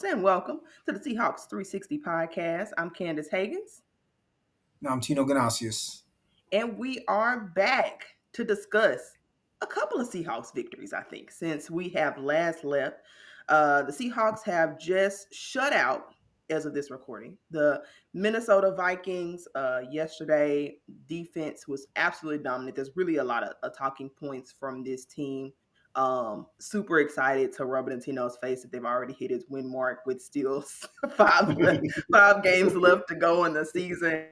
and welcome to the Seahawks 360 podcast. I'm Candace Hagens, No, I'm Tino Ganasius. and we are back to discuss a couple of Seahawks victories, I think, since we have last left. The Seahawks have just shut out, as of this recording, the Minnesota Vikings. Yesterday, defense was absolutely dominant. There's really a lot of talking points from this team. Super excited to rub it in Tino's face that they've already hit his win mark with still five games left to go in the season.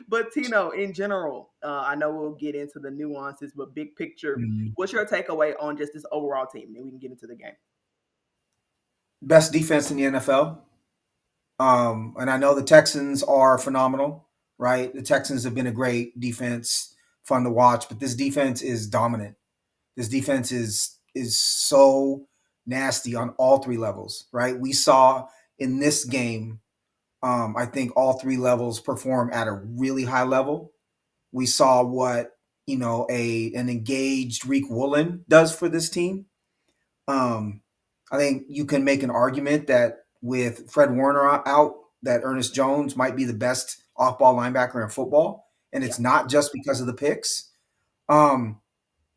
But Tino, in general, I know we'll get into the nuances, but big picture, Mhm. what's your takeaway on just this overall team? Then we can get into the game. Best defense in the NFL. And I know the Texans are phenomenal, right? The Texans have been a great defense, fun to watch, but this defense is dominant. This defense is so nasty on all three levels, right? We saw in this game, I think all three levels perform at a really high level. We saw what an engaged Reek Woolen does for this team. Um, I think you can make an argument that with Fred Warner out, that Ernest Jones might be the best off-ball linebacker in football, and Yeah. it's not just because of the picks. Um,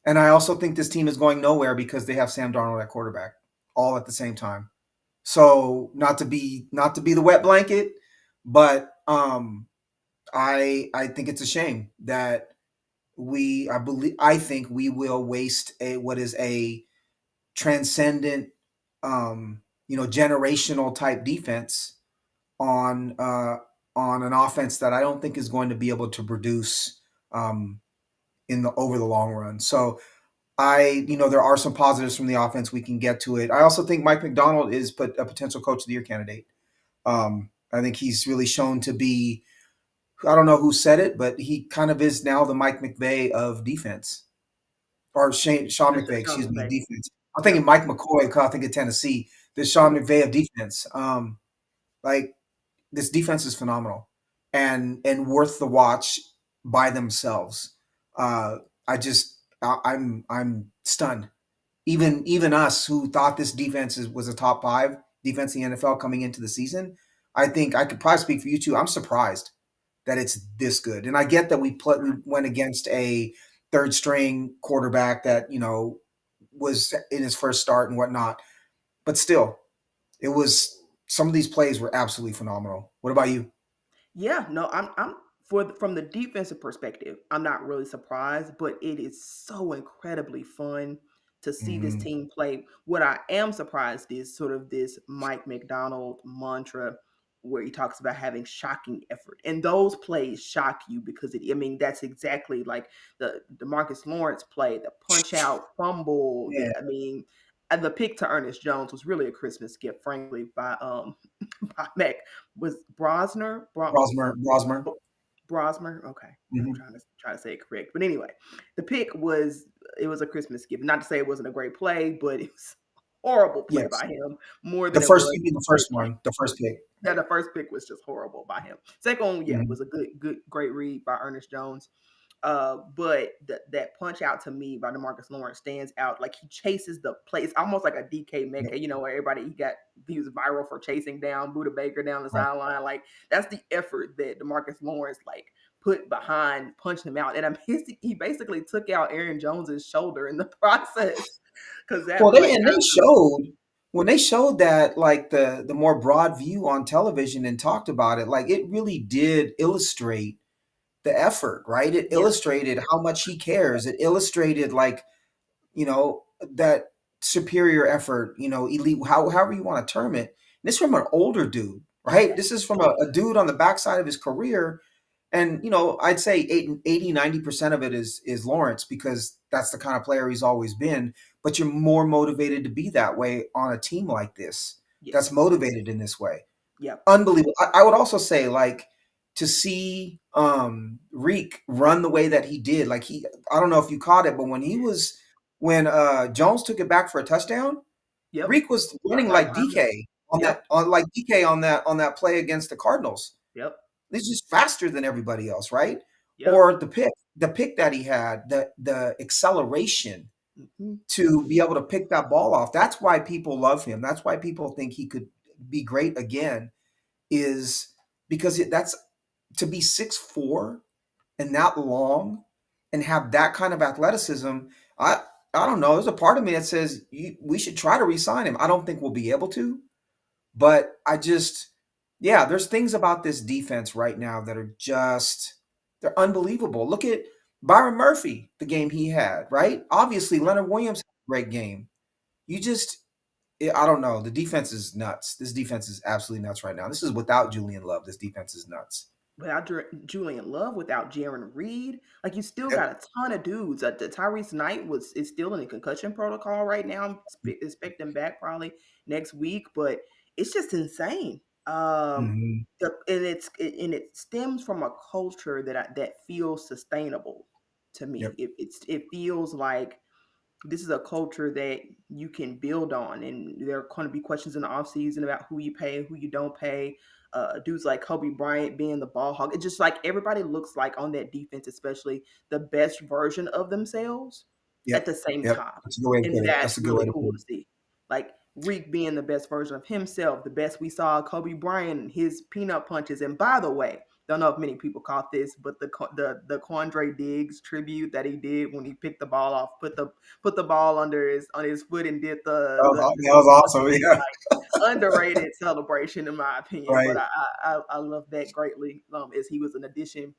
and I also think this team is going nowhere because they have Sam Darnold at quarterback, all at the same time. So not to be the wet blanket, but I think it's a shame that I think we will waste what is a transcendent, generational type defense on on an offense that I don't think is going to be able to produce um, in the over the long run. So there are some positives from the offense. We can get to it. I also think Mike McDonald is a potential coach of the year candidate. I think he's really shown to be. I don't know who said it, but he kind of is now the Mike McVay of defense, or Sean That's McVay, just excuse Sean me, of McVay. defense. I'm thinking Yep. Mike McCoy, I think at Tennessee. This Sean Mhm. McVay of defense. Like this defense is phenomenal and worth the watch by themselves. Uh, I'm stunned. Even us who thought this defense was a top five defense in the NFL coming into the season, I think I could probably speak for you too. I'm surprised that it's this good. And I get that we went against a third string quarterback that was in his first start and whatnot, but still, it was some of these plays were absolutely phenomenal. What about you? Yeah, no, I'm from the defensive perspective, I'm not really surprised, but it is so incredibly fun to see this Hmm. team play. What I am surprised is sort of this Mike McDonald mantra where he talks about having shocking effort. And those plays shock you because I mean, that's exactly like the Demarcus Lawrence play, the punch out fumble. Yeah. I mean, and the pick to Ernest Jones was really a Christmas gift, frankly, by by Mac was Brosmer. Brosmer. Okay, I'm Hmm. trying to say it correct, but anyway, the pick was it was a Christmas gift. Not to say it wasn't a great play, but it was a horrible play Yes. by him more The than it first, was you mean the a first great play. one, the first pick. Yeah, the first pick was just horrible by him. Second one, yeah, Mhm. was a great read by Ernest Jones. But that punch out to me by Demarcus Lawrence stands out. Like he chases the play. It's almost like a DK Yep. Metcalf, where he was viral for chasing down Buda Baker down the Right. sideline. Like that's the effort that Demarcus Lawrence like put behind punching him out. And he basically took out Aaron Jones's shoulder in the process because that Well, play they showed when they showed that like the more broad view on television and talked about it, like it really did illustrate the effort, right? It yeah, illustrated how much he cares. It illustrated like, that superior effort, elite, however you want to term it. This is from an older dude, right? yeah, This is from a dude on the backside of his career. And, I'd say 80-90% of it is Lawrence because that's the kind of player he's always been. But you're more motivated to be that way on a team like this that's yes, motivated in this way. yeah, Unbelievable. I would also say, like, to see Reek run the way that he did, like I don't know if you caught it, but when Jones took it back for a touchdown, yep, Reek was running right like behind him. DK Yep, on that play against the Cardinals. yep, He's just faster than everybody else, right? yep. Or the pick that he had, the acceleration. Mhm. to be able to pick that ball off. That's why people love him. That's why people think he could be great again, is because that's to be 6'4" and that long and have that kind of athleticism. I I don't know. There's a part of me that says we should try to re-sign him. I don't think we'll be able to, but yeah, there's things about this defense right now that are just they're unbelievable. Look at Byron Murphy, the game he had, right? Obviously, Leonard Williams had a great game. You just I don't know. The defense is nuts. This defense is absolutely nuts right now. This is without Julian Love. This defense is nuts. Without Julian Love, without Jaron Reed, like you still Yep. got a ton of dudes. The Tyrese Knight is still in the concussion protocol right now. I'm expecting back probably next week, but it's just insane. Mhm. And it stems from a culture that feels sustainable to me. Yep. It feels like this is a culture that you can build on, and there are going to be questions in the offseason about who you pay, who you don't pay. Dudes like Kobe Bryant being the ball hog. It's just like everybody looks like on that defense, especially the best version of themselves at Yep. the same Yep. time. That's a good way to And put it. that's That's a good way really to cool put to it. see. Like Reek being the best version of himself, the best we saw Kobe Bryant, his peanut punches. And by the way, don't know if many people caught this, but the Quandre Diggs tribute that he did when he picked the ball off, put the ball under his on his foot and did That was awesome. Yeah. like underrated celebration in my opinion. But Right. I love that greatly. As he was an addition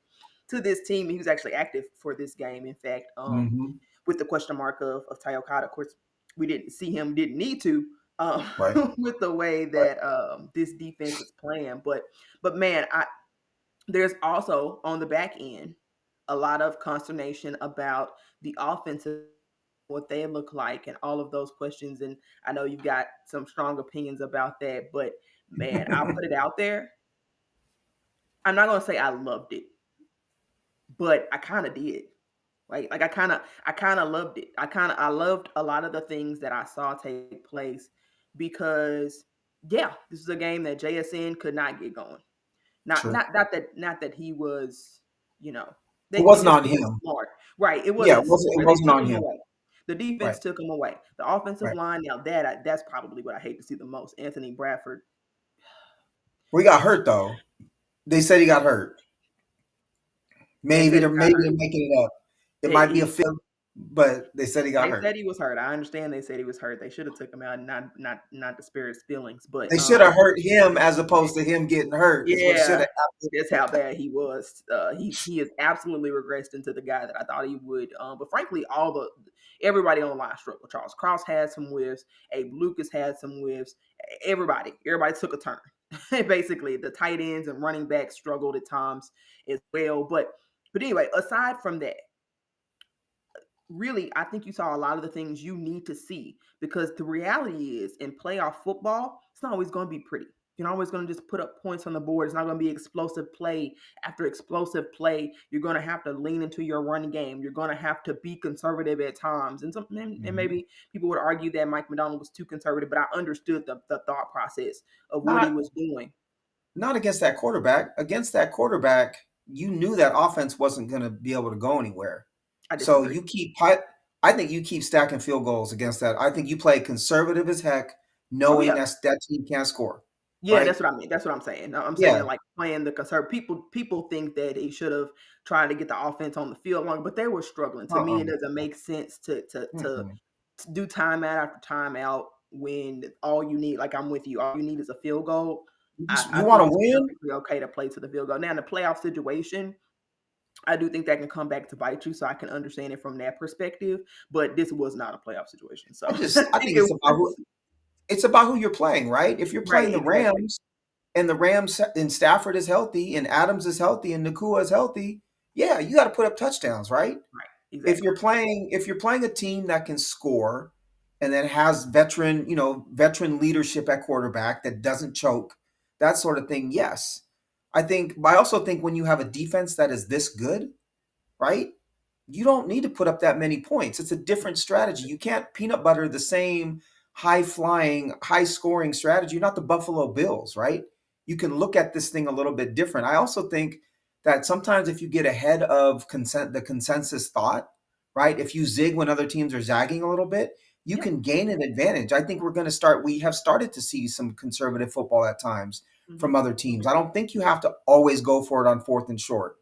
to this team. He was actually active for this game. In fact, Hmm. with the question mark of Tayo Kata, of course, we didn't see him, didn't need to. Right. With the way Right. that this defense is playing, but man, there's also on the back end a lot of consternation about the offensive, what they look like, and all of those questions. And I know you've got some strong opinions about that, but man, I'll put it out there. I'm not gonna say I loved it, but I kind of did. Like I kind of loved it. I loved a lot of the things that I saw take place because yeah, this is a game that JSN could not get going. True. Not that he was, you know, It they wasn't just on weren't him. smart. Right. It Yeah, wasn't smart. it They wasn't took on him him. away. The Right. defense took him away. The offensive Right. line, now that's probably what I hate to see the most. Anthony Bradford. We got hurt though. They said he got hurt. They said he got Maybe hurt. they're making it up. It might be a He film, but they said he got They hurt. said he was hurt. I understand they said he was hurt. They should have took him out, and not to spare his feelings. But They should have hurt him as opposed to him getting hurt. Is what should yeah, have happened. that's how bad he was. He has absolutely regressed into the guy that I thought he would. But frankly, everybody on the line struggled. Charles Cross had some whiffs. Abe Lucas had some whiffs. Everybody took a turn. Basically, the tight ends and running backs struggled at times as well. But anyway, aside from that, really, I think you saw a lot of the things you need to see because the reality is in playoff football, it's not always going to be pretty. You're not always going to just put up points on the board. It's not going to be explosive play after explosive play. You're going to have to lean into your run game. You're going to have to be conservative at times. And Mhm. maybe people would argue that Mike McDonald was too conservative, but I understood the thought process of what he Not was doing. not against that quarterback. Against that quarterback, you knew that offense wasn't going to be able to go anywhere. I So disagree. I think you keep stacking field goals against that. I think you play conservative as heck, Oh, knowing yeah. that team can't score. Yeah, Right? that's what I mean. That's what I'm saying. I'm saying Yeah. like playing the conservative. People think that he should have tried to get the offense on the field longer, but they were struggling. To me, Uh-uh. it doesn't make sense Mm-mm. to do timeout after timeout when all you need, like I'm with you, all you need is a field goal. I You want think to it's win? perfectly okay to play to the field goal. Now in the playoff situation, I do think that can come back to bite you, so I can understand it from that perspective. But this was not a playoff situation, so I I think think it who was it's about who you're playing, right? If you're right. playing the Exactly. Rams and the Rams and Stafford is healthy and Adams is healthy and Nakua is healthy, yeah, you got to put up touchdowns, right? Right. Exactly. If you're playing a team that can score and that has veteran leadership at quarterback that doesn't choke, that sort of thing, yes. I also think when you have a defense that is this good, right? You don't need to put up that many points. It's a different strategy. You can't peanut butter the same high flying, high scoring strategy. You're not the Buffalo Bills, right? You can look at this thing a little bit different. I also think that sometimes if you get ahead of the consensus thought, right? If you zig when other teams are zagging a little bit, you Yep. can gain an advantage. I think we have started to see some conservative football at times Hmm. from other teams. I don't think you have to always go for it on fourth and short.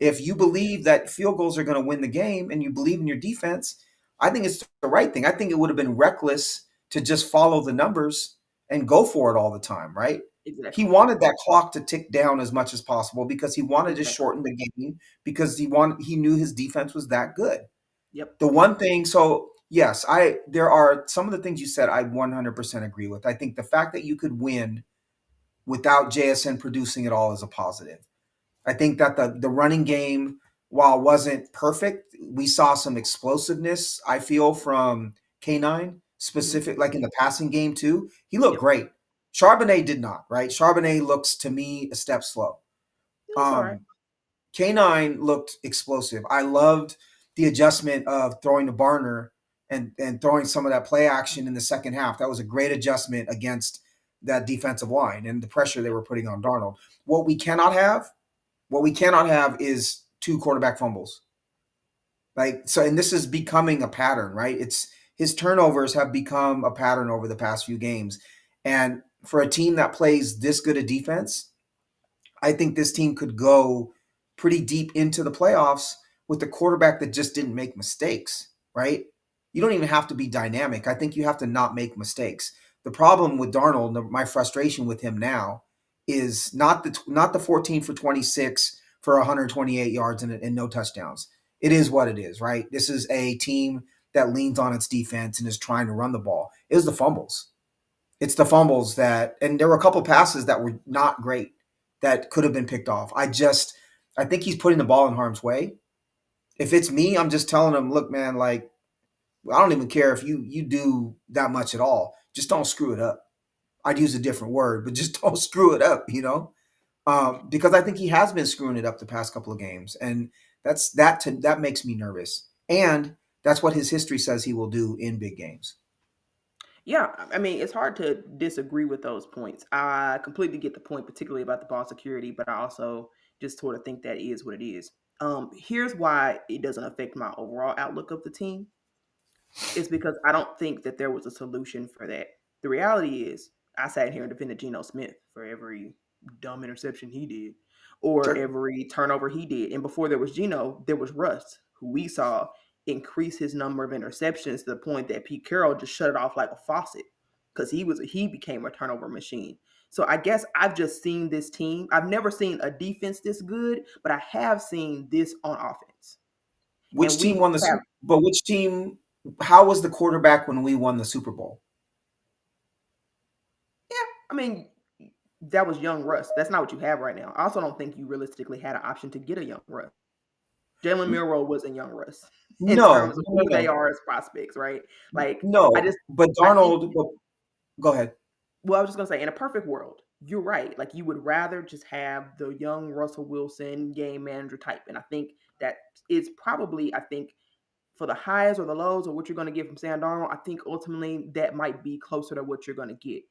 If you believe that field goals are going to win the game and you believe in your defense, I think it's the right thing. I think it would have been reckless to just follow the numbers and go for it all the time, right? He Exactly. wanted that clock to tick down as much as possible because he wanted to Exactly. shorten the game because he knew his defense was that good. Yep. The one thing, so yes, I there are some of the things you said I 100% agree with. I think the fact that you could win without JSN producing at all is a positive. I think that the running game, while wasn't perfect, we saw some explosiveness. I feel from K9 Hmm. specific, like in the passing game too. He looked Yep. great. Charbonnet did not, right? Charbonnet looks to me a step slow. It was all right. Um, K9 looked explosive. I loved the adjustment of throwing to Barner and throwing some of that play action in the second half. That was a great adjustment against that defensive line and the pressure they Yep. were putting on Darnold. What we cannot have, what we cannot have is two quarterback fumbles. Like so, and this is becoming a pattern, right? It's his turnovers have become a pattern over the past few games. And for a team that plays this good a defense, I think this team could go pretty deep into the playoffs with the quarterback that just didn't make mistakes, right? You don't even have to be dynamic. I think you have to not make mistakes. The problem with Darnold, my frustration with him now, is not the 14 for 26 for 128 yards and no touchdowns. It is what it is, right? This is a team that leans on its defense and is trying to run the ball. It was the fumbles. It's the fumbles that, and there were a couple passes that were not great that could have been picked off. I think he's putting the ball in harm's way. If it's me, I'm just telling him, look, man, like I don't even care if you do that much at all. Just don't screw it up. I'd use a different word, but just don't screw it up, because I think he has been screwing it up the past couple of games, and that makes me nervous. And that's what his history says he will do in big games. Yeah, I mean, it's hard to disagree with those points. I completely get the point, particularly about the ball security, but I also just sort of think that is what it is. Here's why it doesn't affect my overall outlook of the team. Is because I don't think that there was a solution for that. The reality is, I sat here and defended Geno Smith for every dumb interception he did, or Sure. every turnover he did. And before there was Geno, there was Russ, who we saw increase his number of interceptions to the point that Pete Carroll just shut it off like a faucet because he became a turnover machine. So I guess I've just seen this team. I've never seen a defense this good, but I have seen this on offense. And Which we team won the have, Super? But which team? How was the quarterback when we won the Super Bowl? yeah, I mean, that was young Russ. That's not what you have right now. I also don't think you realistically had an option to get a young Russ. Jalen Milroe wasn't young Russ in No, terms of no, who they no, are as prospects, right? Like, I no. just, But I think, Darnold. Go ahead. well, I was just gonna say, in a perfect world, you're right. Like, you would rather just have the young Russell Wilson game manager type, and I think that is probably, I think, for the highs or the lows or what you're going to get from Sam Darnold, I think ultimately that might be closer to what you're going to get.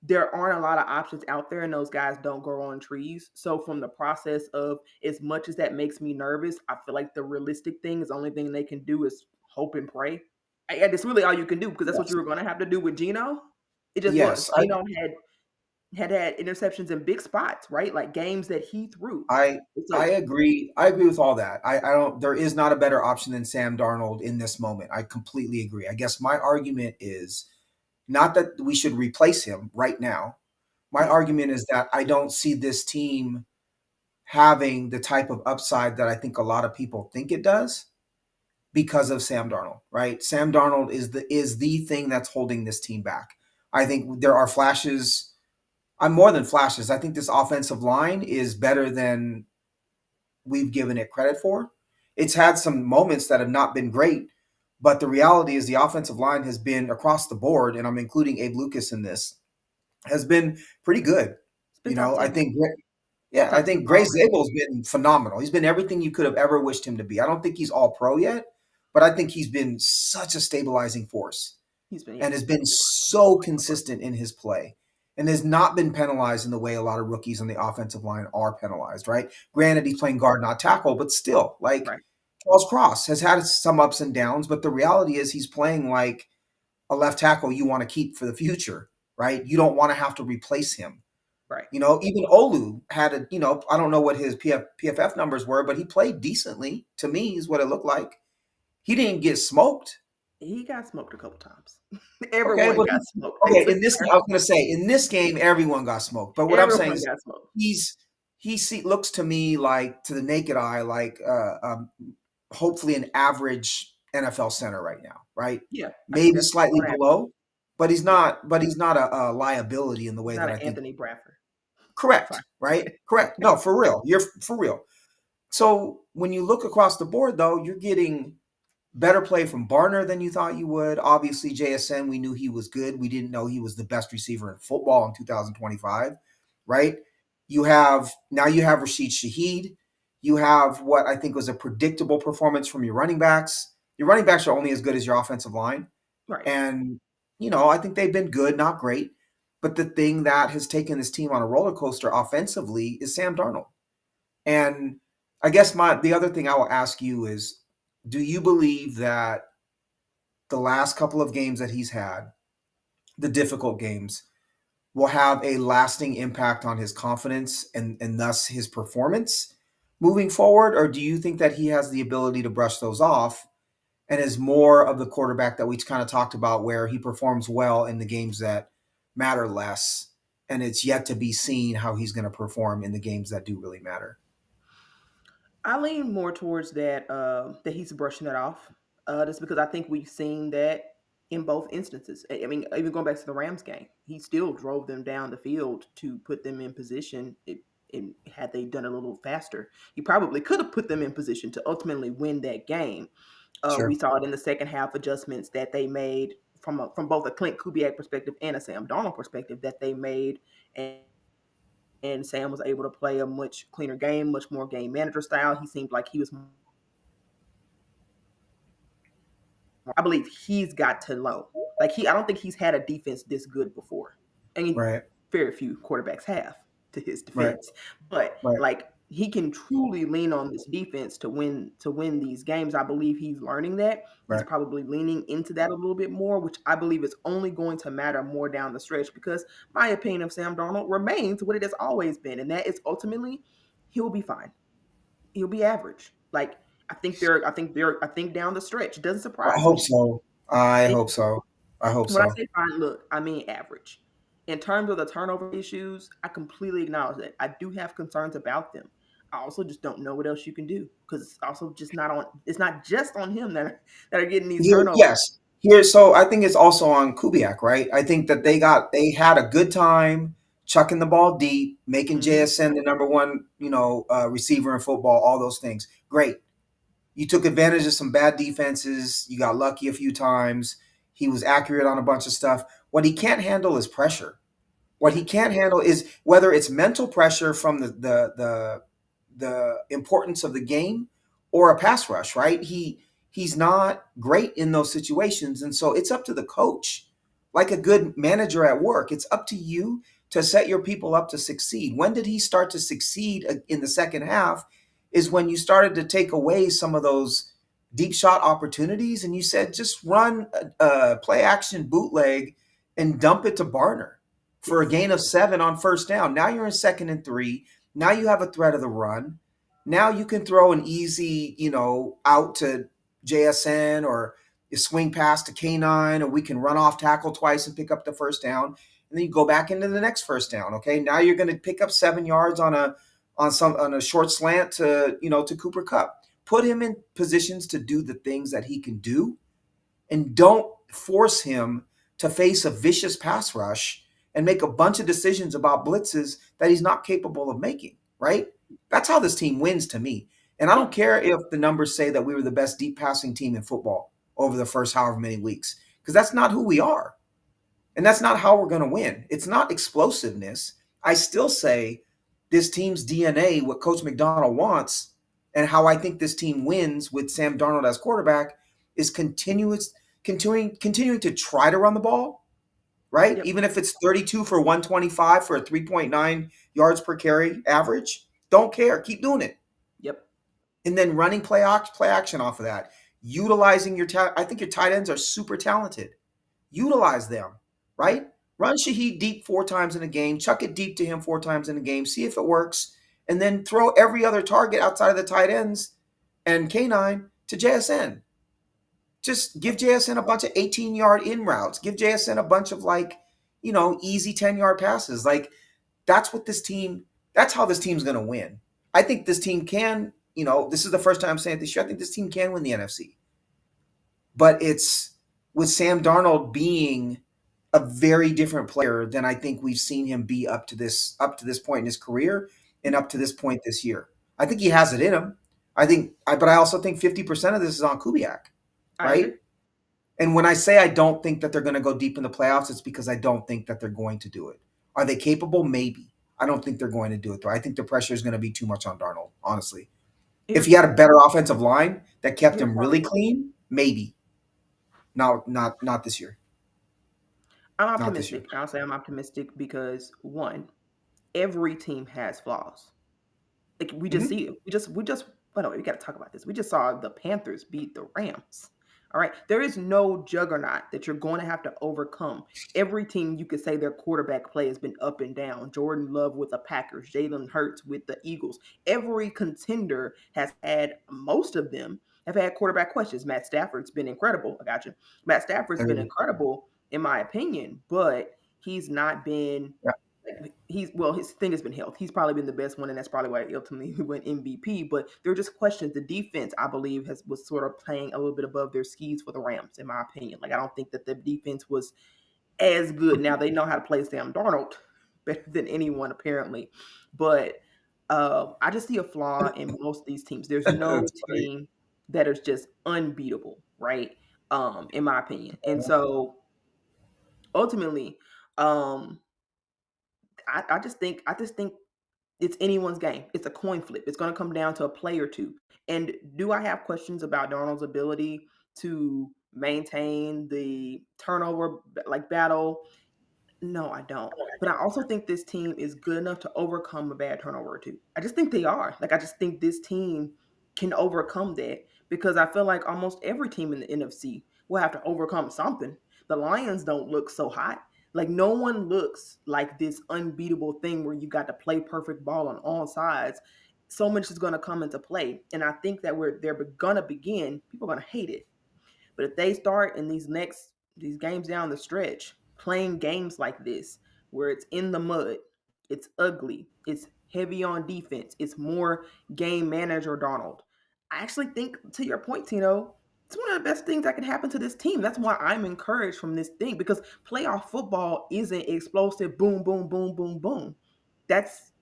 There aren't a lot of options out there, and those guys don't grow on trees. So, from the process of as much as that makes me nervous, I feel like the realistic thing is the only thing they can do is hope and pray. And it's really all you can do because that's what Yes, you were going to have to do with Geno. It just was. yes. Geno had interceptions in big spots, right? Like games that he threw. I I So agree. I agree with all that. I don't. There is not a better option than Sam Darnold in this moment. I completely agree. I guess my argument is not that we should replace him right now. My mhm, argument is that I don't see this team having the type of upside that I think a lot of people think it does because of Sam Darnold, right? Sam Darnold is the thing that's holding this team back. I think there are flashes. I'm more than flashes. I think this offensive line is better than we've given it credit for. It's had some moments that have not been great, but the reality is the offensive line has been across the board, and I'm including Abe Lucas in this, has been pretty good. it's been top I 10, think yeah, I top 10 think Gray already. Zabel's been phenomenal. He's been everything you could have ever wished him to be. I don't think he's all pro yet, but I think he's been such a stabilizing force He's been, yeah, and has been he's so consistent in his play and has not been penalized in the way a lot of rookies on the offensive line are penalized, right? Granted, he's playing guard, not tackle, but still, like right. Charles Cross has had some ups and downs, but the reality is he's playing like a left tackle you want to keep for the future, right? You don't want to have to replace him. Right. Even Olu had I don't know what his PFF numbers were, but he played decently to me, is what it looked like. He didn't get smoked. He got smoked a couple times. Okay, Everyone but got smoked. They okay, took in this, I turns. was going to say, in this game, everyone got smoked. But what I'm saying Everyone is, got smoked. looks to me like, to the naked eye, like hopefully an average NFL center right now, right? Yeah, I think Maybe that's slightly on average. below, but he's Yeah, not. But he's not a liability in the he's way not that an I think. Anthony Bradford. Correct, Sorry. right? Correct. No, for real. You're for real. So when you look across the board, though, you're getting better play from Barner than you thought you would. Obviously, JSN, we knew he was good. We didn't know he was the best receiver in football in 2025, right? You have Rashid Shaheed. You have what I think was a predictable performance from your running backs. Your running backs are only as good as your offensive line. Right. And, I think they've been good, not great. But the thing that has taken this team on a roller coaster offensively is Sam Darnold. And I guess the other thing I will ask you is, do you believe that the last couple of games that he's had, the difficult games, will have a lasting impact on his confidence and thus his performance moving forward? Or do you think that he has the ability to brush those off and is more of the quarterback that we kind of talked about, where he performs well in the games that matter less, and it's yet to be seen how he's going to perform in the games that do really matter? I lean more towards that he's brushing it off. Just because I think we've seen that in both instances. I mean, even going back to the Rams game, he still drove them down the field to put them in position. And had they done a little faster, he probably could have put them in position to ultimately win that game. We Sure. saw it in the second half adjustments that they made from both a Clint Kubiak perspective and a Sam Donald perspective that they made, and Sam was able to play a much cleaner game, much more game manager style. He seemed like he was more, I believe he's got to low. I don't think he's had a defense this good before. I mean, Right. very few quarterbacks have, to his Right. defense. But Right. he can truly lean on this defense to win these games. I believe he's learning that. He's Right. probably leaning into that a little bit more, which I believe is only going to matter more down the stretch, because my opinion of Sam Darnold remains what it has always been, and that is ultimately he'll be fine. He'll be average. I think down the stretch, it doesn't I surprise hope me. so. I hope so. I hope When I so. say fine, look, I mean average. In terms of the turnover issues, I completely acknowledge that. I do have concerns about them. I also just don't know what else you can do, because it's also just not on. It's not just on him that are getting these turnovers. Yes. Here, so I think it's also on Kubiak, right? I think that Yep. they had a good time chucking the ball deep, making Hmm. JSN the number one, receiver in football, all those things. Great. You took advantage of some bad defenses. You got lucky a few times. He was accurate on a bunch of stuff. What he can't handle is pressure. What Yeah. he can't handle is whether it's mental pressure from the importance of the game or a pass rush, right? He's not great in those situations, and so it's up to the coach, like a good manager at work. It's up to you to set your people up to succeed. When did he start to succeed in the second half? Is when you started to take away some of those deep shot opportunities, and you said just run a play action bootleg and dump it to Barner for a Yes. gain of 7 on first down. Now you're in 2nd and 3. Now you have a threat of the run. Now you can throw an easy, out to JSN, or a swing pass to K9, or we can run off tackle twice and pick up the first down. And then you go back into the next first down. Okay. Now you're going to pick up 7 yards on a short slant to Cooper Cup. Put him in positions to do the things that he can do, and don't force him to face a vicious pass rush and make a bunch of decisions about blitzes that he's not capable of making, right? That's how this team wins to me. And I Yeah. don't care if the numbers say that we were the best deep passing team in football over the first however many weeks, because that's not who we are. And that's not how we're going to win. It's not explosiveness. I still say this team's DNA, what Coach McDonald wants, and how I think this team wins with Sam Darnold as quarterback, is continuing to try to run the ball, right? Yep. Even if it's 32 for 125 for a 3.9 yards per carry average, don't care. Keep doing it. Yep. and then running play action off of that, utilizing your I think your tight ends are super talented. Utilize them, right? Run Shaheed deep 4 times in a game, chuck it deep to him 4 times in a game, see if it works, and then throw every other target outside of the tight ends and K9 to JSN. Just give JSN a bunch of 18-yard in routes. Give JSN a bunch of easy 10-yard passes. Like that's what this team, that's how this team's going to win. I think this team can, this is the first time I'm saying it this year. I think this team can win the NFC. But it's with Sam Darnold being a very different player than I think we've seen him be up to this point in his career and up to this point this year. I think he has it in him. But I also think 50% of this is on Kubiak, I agree. right? And when I say I don't think that they're going to go deep in the playoffs, it's because I don't think that they're going to do it. Are they capable? Maybe. I don't think they're going to do it though. I think the pressure is going to be too much on Darnold, honestly. If Here's he had a better offensive line that kept here's him why really clean, maybe. Not this year. I'm Not this year. optimistic. I'll say I'm optimistic because one, every team has flaws. Like we just Hmm. see it. We just well, no, we got to talk about this. We just saw the Panthers beat the Rams. All right, there is no juggernaut that you're going to have to overcome. Every team you could say their quarterback play has been up and down. Jordan Love with the Packers, Jalen Hurts with the Eagles. Every contender has had, most of them have had quarterback questions. Matt Stafford's been incredible. I got you. Matt Stafford's been Agreed. incredible in my opinion, but he's not been, Yeah. he's, well, his thing has been health. He's probably been the best one, and that's probably why he ultimately went MVP. But there are just questions. The defense, I believe, was sort of playing a little bit above their skis for the Rams, in my opinion. Like I don't think that the defense was as good. Now they know how to play Sam Darnold better than anyone apparently, but I just see a flaw in most of these teams. There's no That's funny. team that is just unbeatable, right? In my opinion, and so ultimately, um, I just think it's anyone's game. It's a coin flip. It's going to come down to a play or two. And do I have questions about Darnold's ability to maintain the turnover like battle? No, I don't. But I also think this team is good enough to overcome a bad turnover or two. I just think they are. Like I just think this team can overcome that because I feel like almost every team in the NFC will have to overcome something. The Lions don't look so hot. Like no one looks like this unbeatable thing where you got to play perfect ball on all sides. So much is going to come into play, and I think that where they're going to begin, people are going to hate it. But if they start in these games down the stretch playing games like this where it's in the mud, it's ugly, it's heavy on defense, it's more game manager Donald. I actually think to your point, Tino, it's one of the best things that can happen to this team. That's why I'm encouraged from this thing because playoff football isn't explosive boom, boom, boom, boom, boom. That's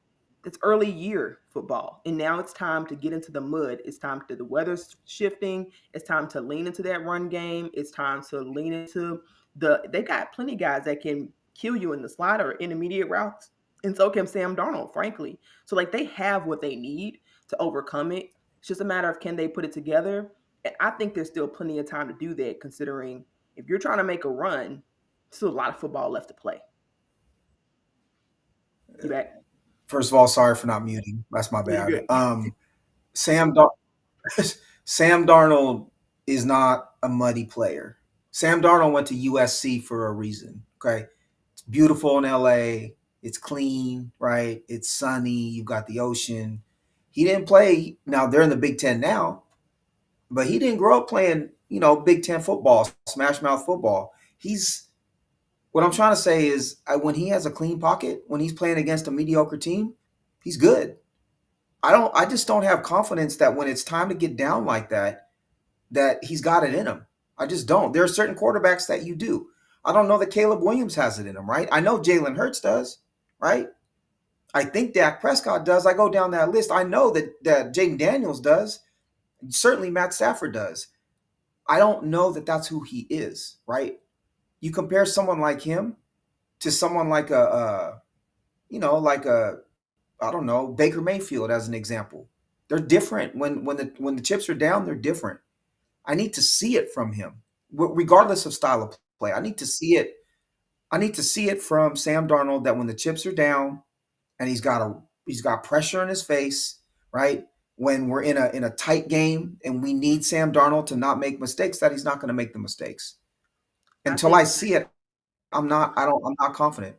it's early year football, and now it's time to get into the mud. It's time to the weather's shifting. It's time to lean into that run game. It's time to lean into they got plenty of guys that can kill you in the slot or intermediate routes, and so can Sam Darnold, frankly. So like they have what they need to overcome it. It's just a matter of can they put it together. And I think there's still plenty of time to do that, considering if you're trying to make a run, still a lot of football left to play. You back? First of all, sorry for not muting. That's my You're bad. good. Sam Dar- Sam Darnold is not a muddy player. Sam Darnold went to USC for a reason. Okay, it's beautiful in LA. It's clean, right? It's sunny. You've got the ocean. He didn't play. Now they're in the Big Ten now, but he didn't grow up playing, Big Ten football, smash mouth football. He's What I'm trying to say is, when he has a clean pocket, when he's playing against a mediocre team, he's good. I just don't have confidence that when it's time to get down like that, that he's got it in him. I just don't. There are certain quarterbacks that you do. I don't know that Caleb Williams has it in him, right? I know Jalen Hurts does, right? I think Dak Prescott does. I go down that list. I know that Jaden Daniels does. Certainly Matt Stafford does. I don't know that that's who he is, right? You compare someone like him to someone like like a I don't know, Baker Mayfield as an example. They're different. When the chips are down, they're different. I need to see it from him, regardless of style of play. I need to see it. I need to see it from Sam Darnold that when the chips are down and he's got pressure in his face, right? when we're in a tight game and we need Sam Darnold to not make mistakes, that he's not going to make the mistakes. I Until I think see it, I'm not confident.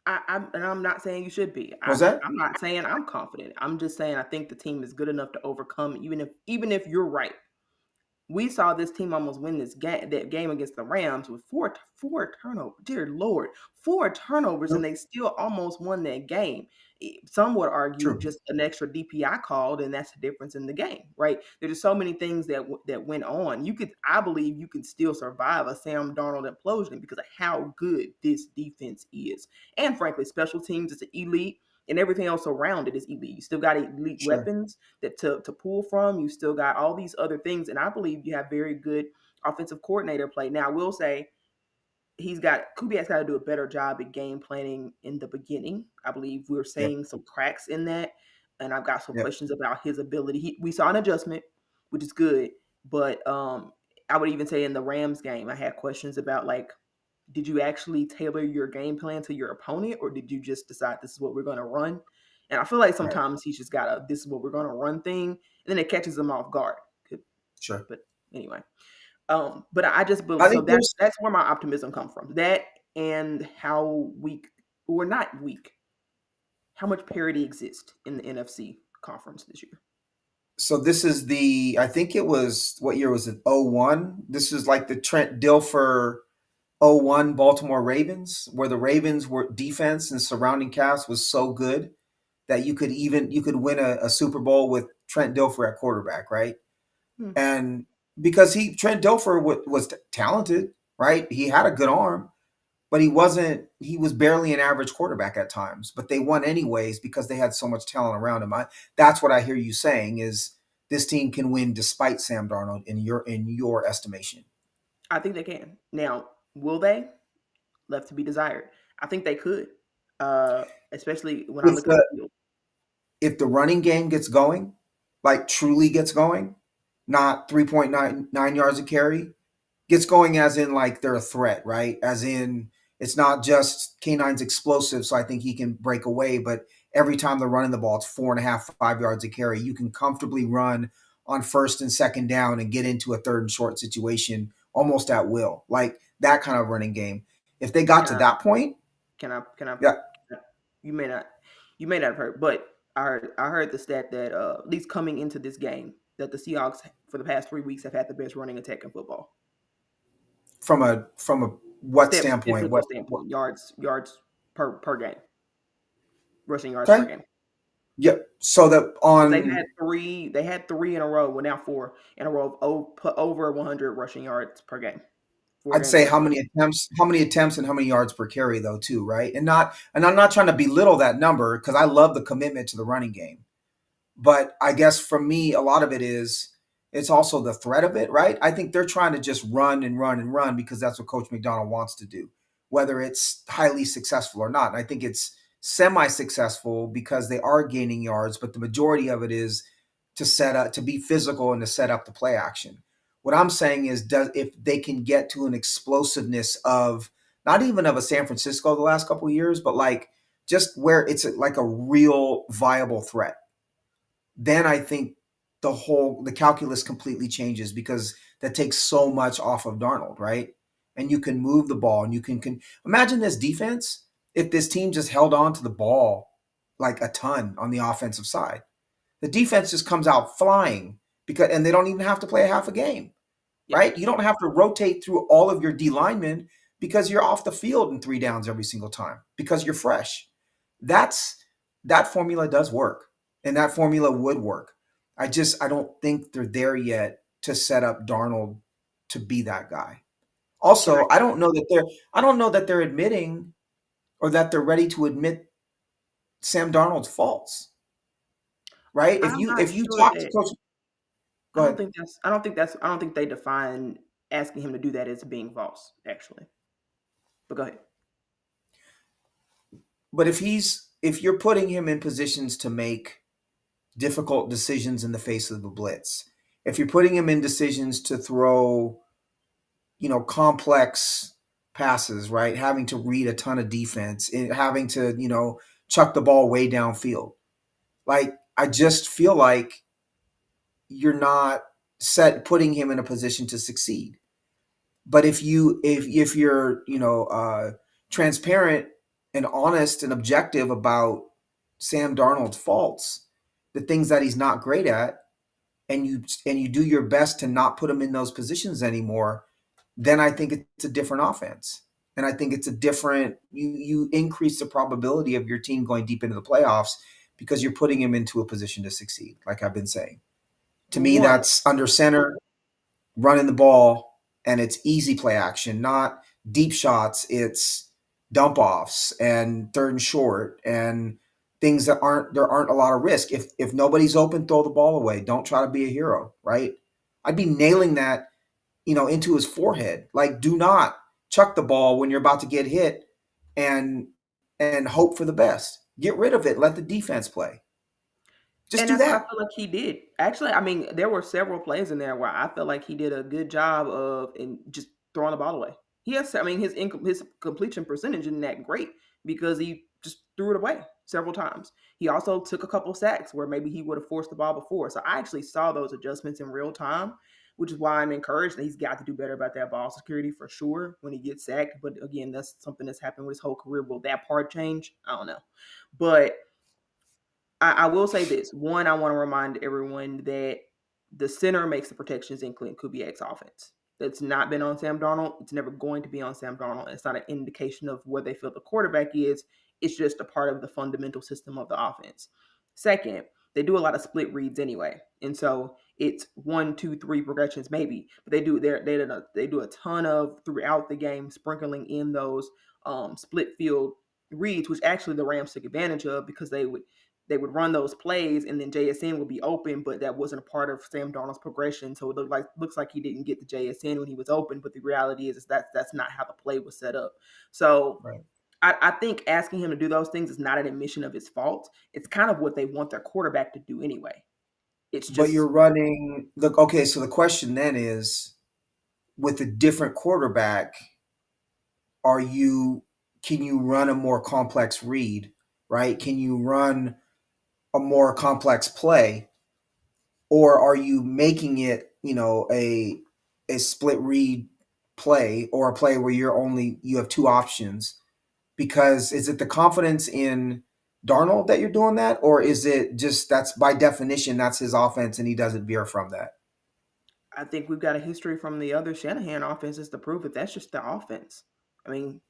I'm not saying you should be. Was that? I'm not saying I'm confident. I'm just saying I think the team is good enough to overcome, even if you're right. We saw this team almost win that game against the Rams with four turnovers. Dear Lord, four turnovers, and True. they still almost won that game. Some would argue True. just an extra DPI called, and that's the difference in the game, right? There's just so many things that went on. I believe, you could still survive a Sam Darnold implosion because of how good this defense is, and frankly, special teams is elite and everything else around it is elite. You still got elite Sure. weapons to pull from. You still got all these other things, and I believe you have very good offensive coordinator play. Now, I will say Kubiak's got to do a better job at game planning in the beginning. I believe we're Yep. seeing some cracks in that, and I've got some Yep. questions about his ability. We saw an adjustment, which is good, but I would even say in the Rams game, I had questions about, like, did you actually tailor your game plan to your opponent, or did you just decide this is what we're going to run? And I feel like Right. sometimes he's just got a this is what we're going to run thing, and then it catches him off guard. Sure. But anyway, but I just I believe so think there's that's where my optimism comes from. That and how weak or not weak, how much parity exists in the NFC conference this year. so this is the I think it was what year was it? '01. This is like the Trent Dilfer '01 Baltimore Ravens, where the Ravens were defense and surrounding cast was so good that you could win a Super Bowl with Trent Dilfer at quarterback, right? Hmm. And because Trent Dilfer was talented, right? He had a good arm, but he was barely an average quarterback at times. But they won anyways because they had so much talent around him. That's what I hear you saying is this team can win despite Sam Darnold in your estimation. I think they can. Now, will they? Left to be desired. I think they could, especially when I If look at the the field. if the running game gets going, like truly gets going, not 3.99 yards a carry, gets going as in like they're a threat, right? As in it's not just K9's explosive, so I think he can break away, but every time they're running the ball, it's 4.5, 5 yards a carry. You can comfortably run on first and second down and get into a third and short situation almost at will. Like that kind of running game. If they got Can to I? that point, Can I? yeah, You may not. You may not have heard, but I heard the stat that at least coming into this game, that the Seahawks for the past 3 weeks have had the best running attack in football. from a what standpoint? Statistical What standpoint, yards per game, rushing yards per okay? game. Yep. So that Because on they had three in a row. Well, now four in a row of put over 100 rushing yards per game. Four I'd games say in a row. how many attempts and how many yards per carry though too, right? And I'm not trying to belittle that number because I love the commitment to the running game. But I guess for me, a lot of it is it's also the threat of it, right? I think they're trying to just run and run and run because that's what Coach McDonald wants to do, whether it's highly successful or not. And I think it's semi-successful because they are gaining yards, but the majority of it is to set up to be physical and to set up the play action. What I'm saying is, does if they can get to an explosiveness of not even of a San Francisco the last couple of years, but like just where it's like a real viable threat, then I think the calculus completely changes because that takes so much off of Darnold, right? And you can move the ball and you can imagine this defense if this team just held on to the ball like a ton on the offensive side. The defense just comes out flying because and they don't even have to play a half a game, Yeah, right? You don't have to rotate through all of your D linemen because you're off the field in 3 downs every single time because you're fresh. That's that formula does work, and that formula would work. I don't think they're there yet to set up Darnold to be that guy. can I? Also, I don't know that they're admitting or that they're ready to admit Sam Darnold's faults, right? I'm not If you sure talk to that. Coach, I go don't ahead. think that's. I don't think that's. I don't think they define asking him to do that as being false. Actually, but go ahead. But if you're putting him in positions to make difficult decisions in the face of the blitz, if you're putting him in decisions to throw, complex passes, right? Having to read a ton of defense, having to, chuck the ball way downfield. Like I just feel like you're not set putting him in a position to succeed. But if you're transparent and honest and objective about Sam Darnold's faults, the things that he's not great at, and you do your best to not put him in those positions anymore, then I think it's a different offense. And I think it's a different you increase the probability of your team going deep into the playoffs because you're putting him into a position to succeed, like I've been saying. To me, One, that's under center, running the ball, and it's easy play action, not deep shots. It's dump offs and third and short and things that aren't a lot of risk. If nobody's open, throw the ball away. Don't try to be a hero, right? I'd be nailing that, into his forehead. Like, do not chuck the ball when you're about to get hit and hope for the best. Get rid of it. Let the defense play. Just and do that's what I that. feel like he did. Actually, I mean, there were several plays in there where I felt like he did a good job of in just throwing the ball away. He has, I mean, his completion percentage isn't that great because he just threw it away several times. He also took a couple sacks where maybe he would have forced the ball before. So I actually saw those adjustments in real time, which is why I'm encouraged that he's got to do better about that ball security for sure when he gets sacked. But again, that's something that's happened with his whole career. Will that part change? I don't know. But I will say this. One, I want to remind everyone that the center makes the protections in Clint Kubiak's offense. That's not been on Sam Darnold. It's never going to be on Sam Darnold. It's not an indication of where they feel the quarterback is. It's just a part of the fundamental system of the offense. Second, they do a lot of split reads anyway, and so it's 1, 2, 3 progressions maybe, but they do a ton of throughout the game, sprinkling in those split field reads, which actually the Rams took advantage of because they would run those plays and then JSN would be open, but that wasn't a part of Sam Darnold's progression. So it looks like he didn't get the JSN when he was open, but the reality is that that's not how the play was set up. So Right. I think asking him to do those things is not an admission of his fault. It's kind of what they want their quarterback to do anyway. It's But just you're running look okay, so the question then is, with a different quarterback, are you can you run a more complex read, right? Can you run a more complex play, or are you making it, a split read play, or a play where you have two options? Because is it the confidence in Darnold that you're doing that, or is it just that's by definition that's his offense and he doesn't veer from that? I think we've got a history from the other Shanahan offenses to prove that that's just the offense. I mean,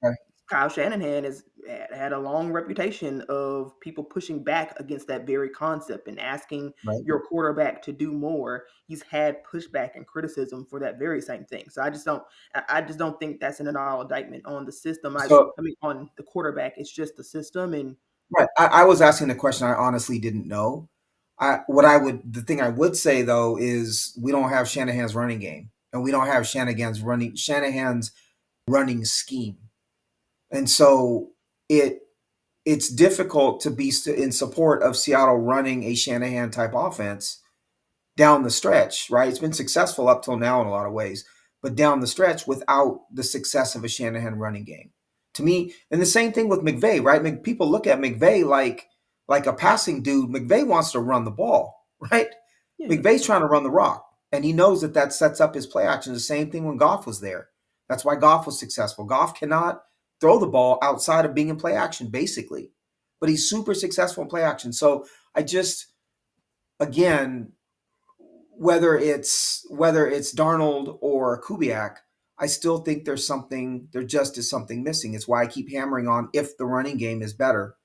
Okay. Kyle Shanahan has had a long reputation of people pushing back against that very concept and asking Right. your quarterback to do more. He's had pushback and criticism for that very same thing. So I just don't think that's an at all indictment on the system. So I mean on the quarterback. It's just the system and right. I was asking the question I honestly didn't know. The thing I would say though is we don't have Shanahan's running game, and we don't have Shanahan's running scheme, and so it it's difficult to be in support of Seattle running a Shanahan type offense down the stretch, right? It's been successful up till now in a lot of ways, but down the stretch without the success of a Shanahan running game. To me, and the same thing with McVay, right? People look at McVay like a passing dude. McVay wants to run the ball, right? yeah. McVay's trying to run the rock, and he knows that that sets up his play action. The same thing when Goff was there. That's why Goff was successful. Goff cannot throw the ball outside of being in play action, basically, but he's super successful in play action. So I just, again, whether it's Darnold or Kubiak, I still think there just is something missing. It's why I keep hammering on, if the running game is better,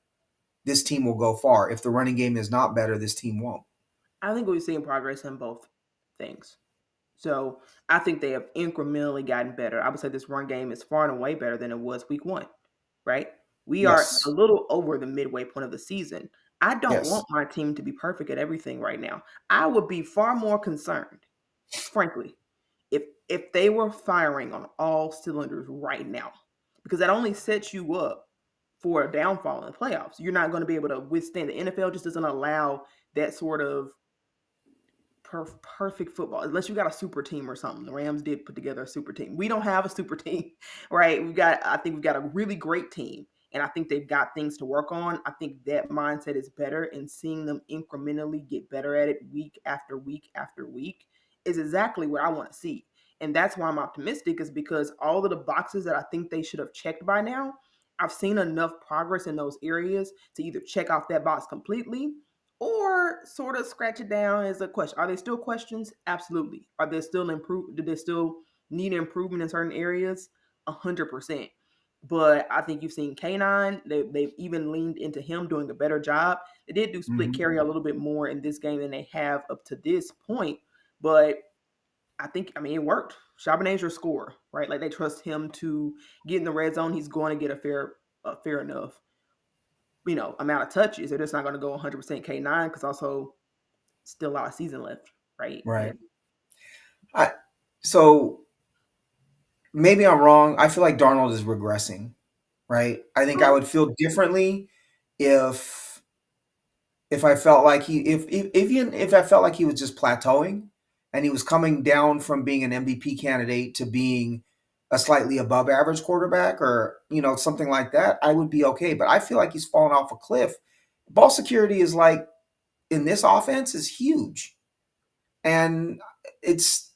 this team will go far. If the running game is not better, this team won't. I think we've seen progress in both things. So I think they have incrementally gotten better. I would say this run game is far and away better than it was week one, right? We are a Yes. little over the midway point of the season. I don't Yes. want my team to be perfect at everything right now. I would be far more concerned, frankly, if they were firing on all cylinders right now, because that only sets you up for a downfall in the playoffs. You're not going to be able to withstand. The NFL just doesn't allow that sort of perfect football unless you got a super team or something. The Rams did put together a super team. We don't have a super team, right? I think we've got a really great team, and I think they've got things to work on. I think that mindset is better, and seeing them incrementally get better at it week after week after week is exactly what I want to see. And that's why I'm optimistic, is because all of the boxes that I think they should have checked by now, I've seen enough progress in those areas to either check off that box completely or sort of scratch it down as a question. Are there still questions? Absolutely. Are there still improve? Do they still need improvement in certain areas? 100%. But I think you've seen K9. They've even leaned into him doing a better job. They did do split Mhm. carry a little bit more in this game than they have up to this point. But I mean, it worked. Charbonnet's your scorer, right? Like they trust him to get in the red zone. He's going to get a fair enough, amount of touches. They're just not going to go 100% K9 because also still a lot of season left, right? Right. And I, so maybe I'm wrong. I feel like Darnold is regressing, right? I think I um, would feel differently if I felt like if I felt like he was just plateauing and he was coming down from being an MVP candidate to being a slightly above average quarterback or something like that, I would be okay. But I feel like he's fallen off a cliff. Ball security is like in this offense is huge, and it's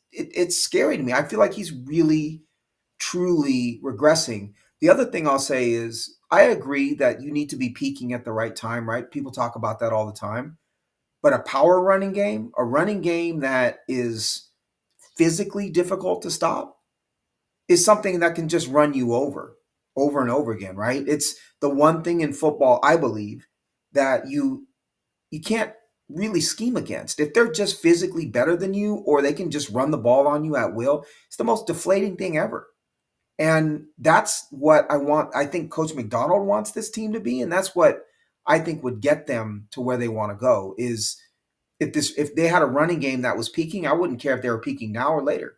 scary to me. I feel like he's really truly regressing. The other thing I'll say is I agree that you need to be peaking at the right time, right? People talk about that all the time. But a running game that is physically difficult to stop, is something that can just run you over and over again, right? It's the one thing in football, I believe, that you can't really scheme against. If they're just physically better than you or they can just run the ball on you at will, it's the most deflating thing ever. And that's what I want. I think Coach McDonald wants this team to be, and that's what I think would get them to where they want to go is if they had a running game that was peaking, I wouldn't care if they were peaking now or later.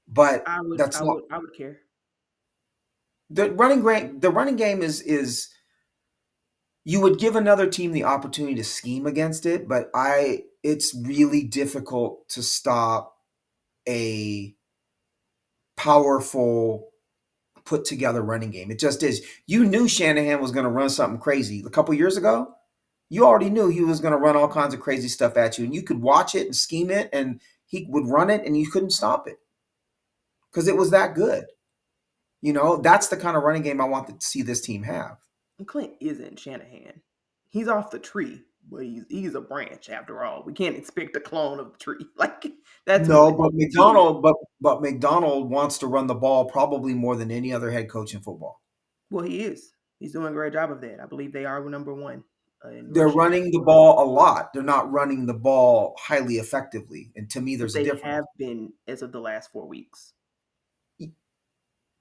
But I would, that's I not would, I would care. the running game is you would give another team the opportunity to scheme against it, but it's really difficult to stop a powerful put together running game. It just is. You knew Shanahan was going to run something crazy a couple years ago. You already knew he was going to run all kinds of crazy stuff at you, and you could watch it and scheme it, and he would run it, and you couldn't stop it because it was that good. That's the kind of running game I want to see this team have. And Clint isn't Shanahan. He's off the tree, but he's a branch after all. We can't expect a clone of the tree. Like that's No, what but to it. McDonald wants to run the ball probably more than any other head coach in football. Well, he is. He's doing a great job of that. I believe they are number one in They're rushing, running the ball a lot. They're not running the ball highly effectively, and to me, but there's a they difference. have been as of the last 4 weeks.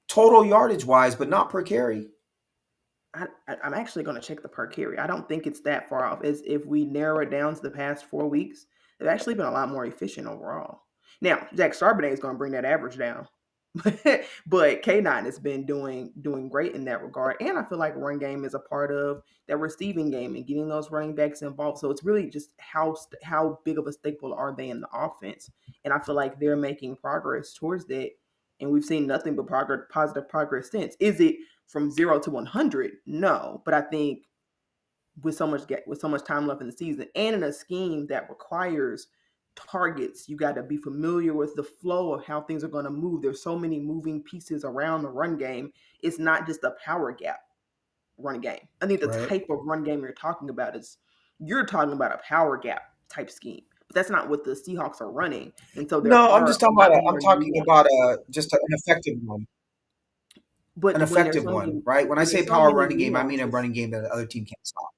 Total yardage wise, but not per carry. I'm actually going to check the per carry. I don't think it's that far off. As if we narrow it down to the past 4 weeks, they've actually been a lot more efficient overall. Now, Jack Charbonnet is going to bring that average down, but K9 has been doing great in that regard. And I feel like run game is a part of that receiving game and getting those running backs involved. So it's really just how big of a staple are they in the offense? And I feel like they're making progress towards that. And we've seen nothing but positive progress since. Is it from 0 to 100? No, but I think with so much time left in the season and in a scheme that requires targets, you got to be familiar with the flow of how things are going to move. There's so many moving pieces around the run game. It's not just a power gap run game. I think the Right. type of run game you're talking about a power gap type scheme. But that's not what the Seahawks are running. And so there No, I'm are just a talking lot about I'm more talking about nuances. just an effective one, But right? When I when say there's so power many running game, I mean a nuances, running game that the other team can't stop.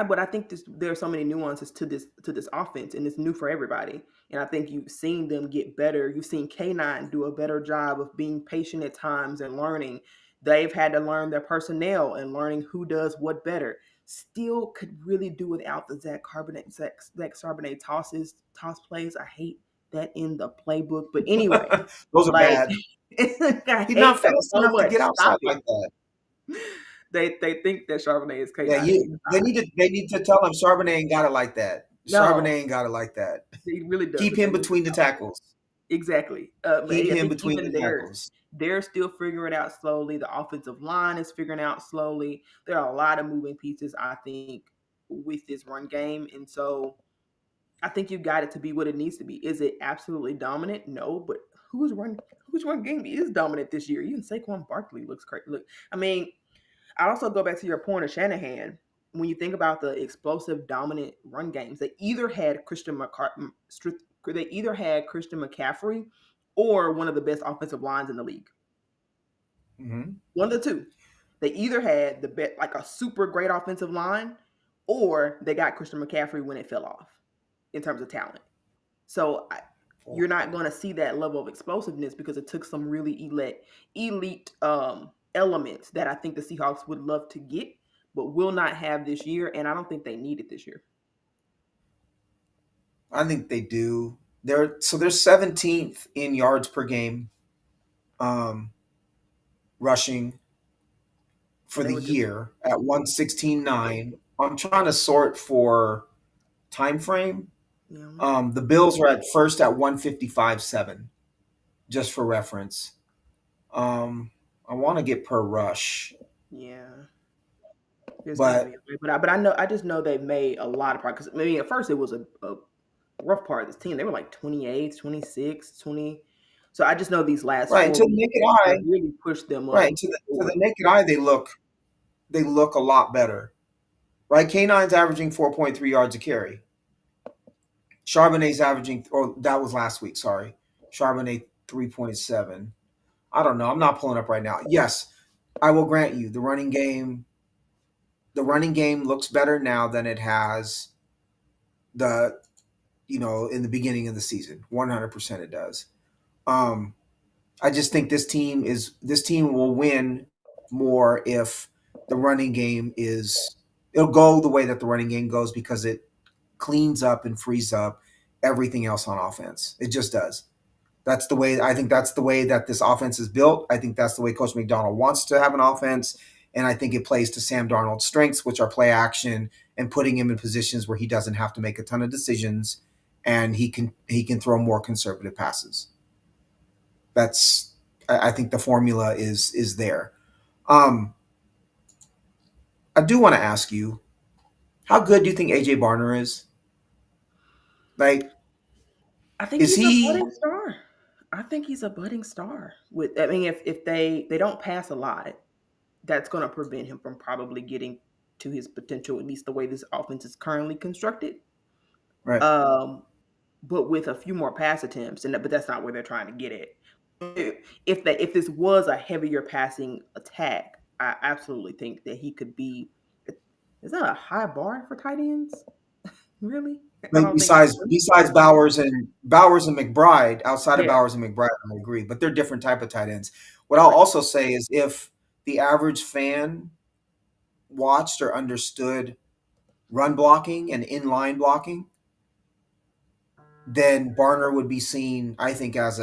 but I think there are so many nuances to this offense, and it's new for everybody. And I think you've seen them get better. You've seen K9 do a better job of being patient at times and learning. They've had to learn their personnel and learning who does what better. Still could really do without the Zach Charbonnet toss plays. I hate that in the playbook. But anyway, Those are like bad. I He's not hate them fast so enough to much. get Stop outside it. like that. They think that Charbonnet is Yeah, K9. He's not. they need to tell him Charbonnet ain't got it like that. No, Charbonnet ain't got it like that. he really Keep doesn't. him They need to between the stop it. tackles. Exactly. But Keep I him think between even the tackles. they're still figuring it out slowly. The offensive line is figuring out slowly. There are a lot of moving pieces, I think, with this run game, and so I think you got it to be what it needs to be. Is it absolutely dominant? No, but who's run game is dominant this year? Even Saquon Barkley looks crazy. Look, I mean, I also go back to your point of Shanahan. When you think about the explosive, dominant run games, they either had Christian McCaffrey or one of the best offensive lines in the league. Hmm. One of the two. They either had the bet like a super great offensive line, or they got Christian McCaffrey when it fell off in terms of talent. So you're not going to see that level of explosiveness because it took some really elite elements that I think the Seahawks would love to get, but will not have this year, and I don't think they need it this year. I think they do. They're 17th in yards per game, um, rushing for And they the were just year at 116.9. I'm trying to sort for time frame. you know The Bills are at first at 155.7, just for reference. Um, I want to get per rush, yeah. There's got to be but a way, but I know I just know they've made a lot of progress. I mean, at first it was a rough part of this team. They were like 28, 26, 20. So I just know these last right, 4 weeks have eye, really pushed them right up to the forward. naked eye, they look a lot better. Right, K9's averaging 4.3 yards a carry. Charbonnet's averaging, or that was last week. Sorry, Charbonnet 3.7. I don't know. I'm not pulling up right now. Yes, I will grant you the running game. The running game looks better now than it has the in the beginning of the season. 100% it does. Um, I just think this team will win more if the running game is it'll go the way that the running game goes because it cleans up and frees up everything else on offense. It just does. That's the way I think that's the way that this offense is built. I think that's the way Coach McDonald wants to have an offense. And I think it plays to Sam Darnold's strengths, which are play action and putting him in positions where he doesn't have to make a ton of decisions and he can throw more conservative passes. That's I think the formula is there. Um, I do want to ask you, how good do you think AJ Barner is? Like, I think is he's a he budding star. I think he's a budding star. With I mean, if they don't pass a lot, that's going to prevent him from probably getting to his potential, at least the way this offense is currently constructed. right? Um, but with a few more pass attempts, but that's not where they're trying to get it. If this was a heavier passing attack, I absolutely think that he could be. Is that a high bar for tight ends? Really? I Like don't think besides so. besides Bowers and McBride, outside of Yeah. Bowers and McBride, I agree, but they're different type of tight ends. What I'll Right. also say is if the average fan watched or understood run blocking and inline blocking, then Barner would be seen, I think, as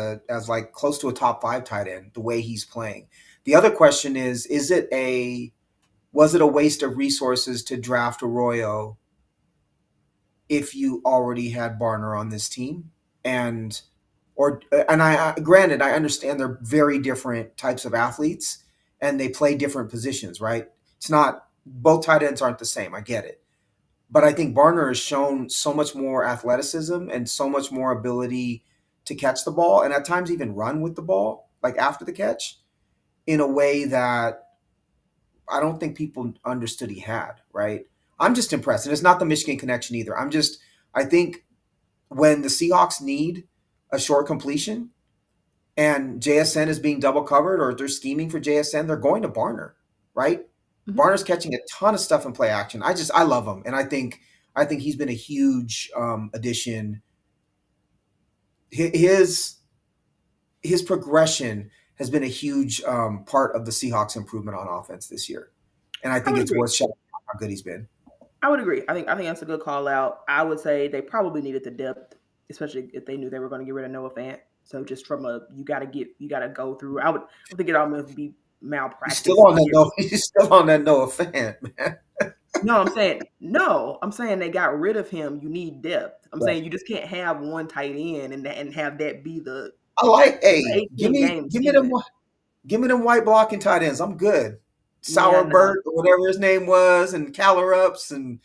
like close to a top five tight end the way he's playing. The other question is it a was it a waste of resources to draft Arroyo if you already had Barner on this team? And I granted I understand they're very different types of athletes and they play different positions, right? It's not both tight ends aren't the same. I get it. But I think Barner has shown so much more athleticism and so much more ability to catch the ball and at times even run with the ball, like after the catch, in a way that I don't think people understood he had, right? I'm just impressed. And it's not the Michigan connection either. I think when the Seahawks need a short completion and JSN is being double covered or they're scheming for JSN, they're going to Barner, right? Mhm. Barner's catching a ton of stuff in play action. I love him, and I think he's been a huge addition. His his progression has been a huge part of the Seahawks' improvement on offense this year, and I I think would it's agree. worth shouting out how good he's been. I would agree. I think that's a good call out. I would say they probably needed the depth, especially if they knew they were going to get rid of Noah Fant. So just from a you got to go through. I think it almost be He's still malpractice. on that no. He's still on that Noah fan, man. No, I'm saying no. I'm saying they got rid of him. You need depth. I'm Right. saying you just can't have one tight end and have that be I like, the hey, 18 game give me them season. give me them white blocking tight ends. I'm good. Yeah, no, Sauerbert or whatever his name was, and Callerups and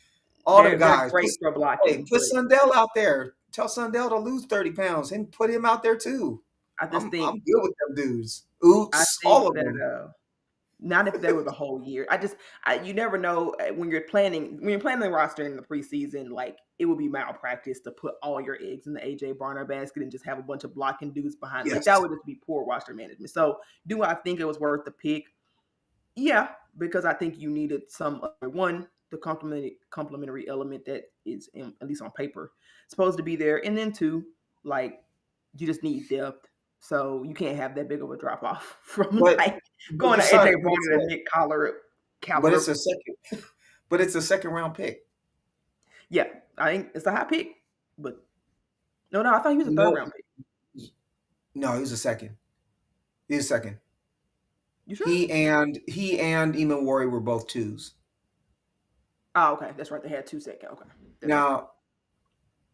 all them they're guys. great for blocking, Put but Sundell out there. Tell Sundell to lose 30 pounds and put him out there too. I just I'm think good with them dudes. I Oots, all think of them. that not if they were the whole year. You never know when you're planning the roster in the preseason. Like it would be malpractice to put all your eggs in the AJ Barner basket and just have a bunch of blocking dudes behind. Like that Yes. would just be poor roster management. So, do I think it was worth the pick? Yeah, because I think you needed some other one, the complementary element that is at least on paper supposed to be there, and then two, like you just need depth. So you can't have that big of a drop off from But like but going your to AJ son, Barner to Nick but Collar. it's a second but it's a second round pick. Yeah, I think it's a high pick, but no, I thought he was a You third know, round pick. no, he was a second. He was second. You sure? He and Eamon Worry were both twos. Oh, okay, that's right. They had 2 second. Okay, that's right. Now,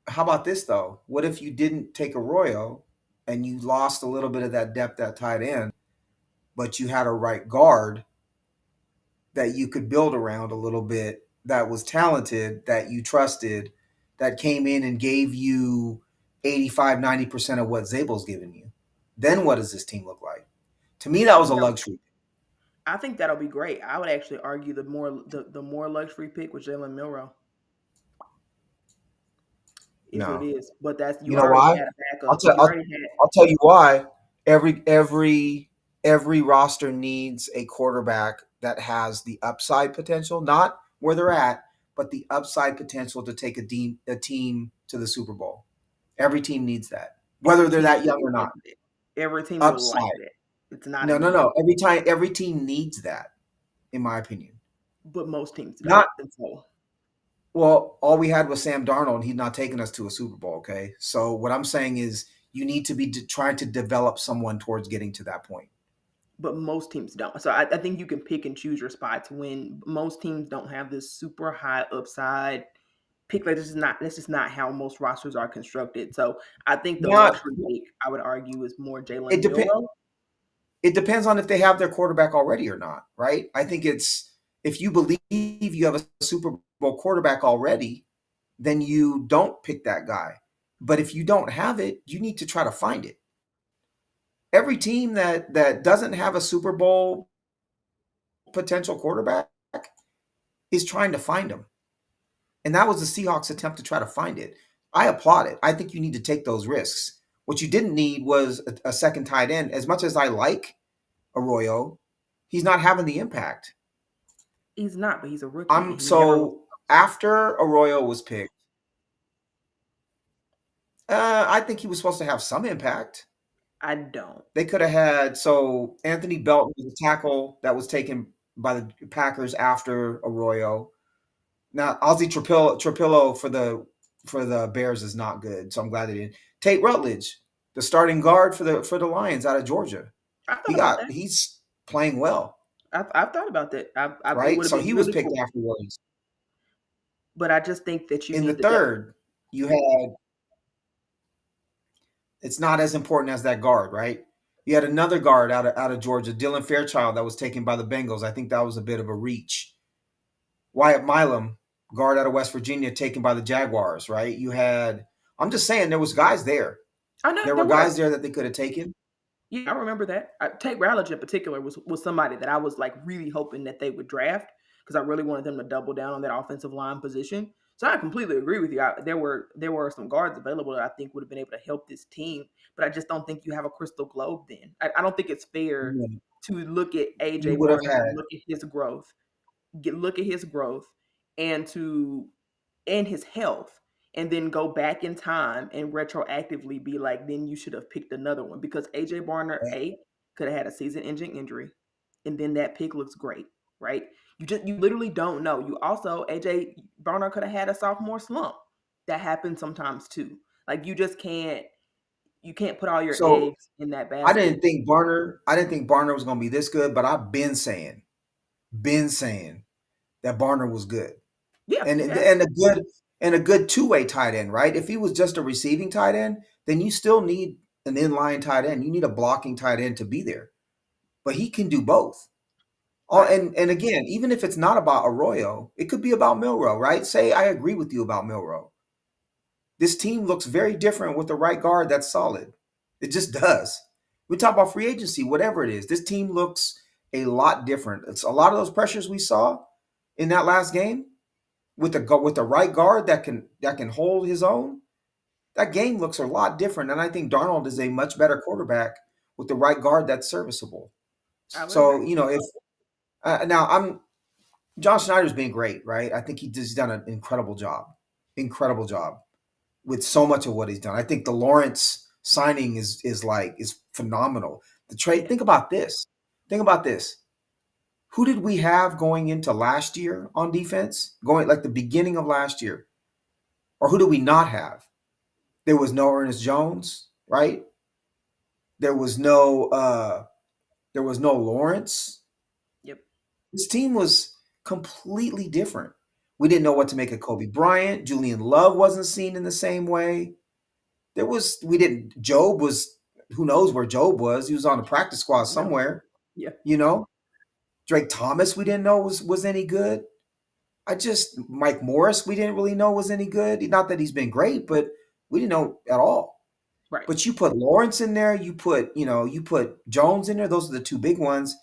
how about this though? What if you didn't take Arroyo and you lost a little bit of that depth at tight end, but you had a right guard that you could build around a little bit, that was talented, that you trusted, that came in and gave you 85-90% of what Zabel's given you? Then what does this team look like? To me, I that was think a that luxury. I think that'll be great. I would actually argue the more luxury pick was Jalen Milrow is what it No. is. But that's You you know already why? had a I'll backup. tell You I'll, already had I'll tell you why. Every roster needs a quarterback that has the upside potential, not where they're at, but the upside potential to take a team to the Super Bowl. Every team needs that, whether every they're team that young would or not. want it. Every team would like Upside. that. It's not a No, no, need, no. Every team needs that, in my opinion. but most teams don't. Not And so well. All we had was Sam Darnold, and he's not taking us to a Super Bowl. Okay, so what I'm saying is you need to be trying to develop someone towards getting to that point. but most teams don't. So I think you can pick and choose your spots when most teams don't have this super high upside pick. Like this is not how most rosters are constructed. So I think the Not luxury pick I would argue is more it Jalen depends. Milrow. It depends on if they have their quarterback already or not, right? I think it's if you believe you have a Super Bowl quarterback already, then you don't pick that guy. But if you don't have it, you need to try to find it. Every team that doesn't have a Super Bowl potential quarterback is trying to find them. And that was the Seahawks attempt to try to find it. I applaud it. I think you need to take those risks. What you didn't need was a second tight end. As much as I like Arroyo, he's not having the impact. He's not, but he's a rookie I'm and he never was so after Arroyo was picked, I think he was supposed to have some impact. I don't. They could have had so Anthony Belton was a tackle that was taken by the Packers after Arroyo. Now Ozzie Trapillo for the Bears is not good, so I'm glad they didn't. Tate Rutledge, the starting guard for the Lions out of Georgia, I thought about that. he's playing well, I've thought about that. It right? would have So been he was really picked cool. afterwards. But I just think that you In the need the depth. third, you had it's not as important as that guard, right? You had another guard out of Georgia, Dylan Fairchild, that was taken by the Bengals. I think that was a bit of a reach. Wyatt Milam, guard out of West Virginia, taken by the Jaguars, right? You had, I'm just saying, there was guys there. I know There there were were. guys there that they could have taken. Yeah, I remember that. Tate Rowledge in particular was somebody that I was like really hoping that they would draft because I really wanted them to double down on that offensive line position. So I completely agree with you. There were some guards available that I think would have been able to help this team, but I just don't think you have a crystal globe. Then I don't think it's fair You to look at AJ would have Barner had and look at his growth, and to and his health, and then go back in time and retroactively be like, then you should have picked another one because AJ Barner could have had a season-ending injury, and then that pick looks great, right? You literally don't know. You also AJ Barner could have had a sophomore slump. That happens sometimes too. Like you can't put all your so eggs in that I basket. didn't think Barner was going to be this good, but I've been saying that Barner was good. Yeah, and yeah, and a good two-way tight end, right? If he was just a receiving tight end, then you still need an inline tight end. You need a blocking tight end to be there, but he can do both. Oh, right. and again, even if it's not about Arroyo, it could be about Milrow, right? Say I agree with you about Milrow. This team looks very different with the right guard that's solid. It just does. We talk about free agency, whatever it is. This team looks a lot different. It's a lot of those pressures we saw in that last game with the right guard that can hold his own. That game looks a lot different, and I think Darnold is a much better quarterback with the right guard that's serviceable. I would So agree. if now I'm John Schneider's been great, right? I think he's done an incredible job with so much of what he's done. I think the Lawrence signing is phenomenal. The trade. Yeah. Think about this. Think about this. Who did we have going into last year on defense? Going like the beginning of last year, or who do we not have? There was no Ernest Jones, right? There was no Lawrence. Yep. This team was completely different. We didn't know what to make of Kobe Bryant. Julian Love wasn't seen in the same way. There was we didn't Job was who knows where Job was. He was on the practice squad No. somewhere, Yeah. you know. Drake Thomas we didn't know was any good. I just Mike Morris we didn't really know was any good. Not that he's been great, but we didn't know at all. Right. But you put Lawrence in there, you put Jones in there. Those are the two big ones.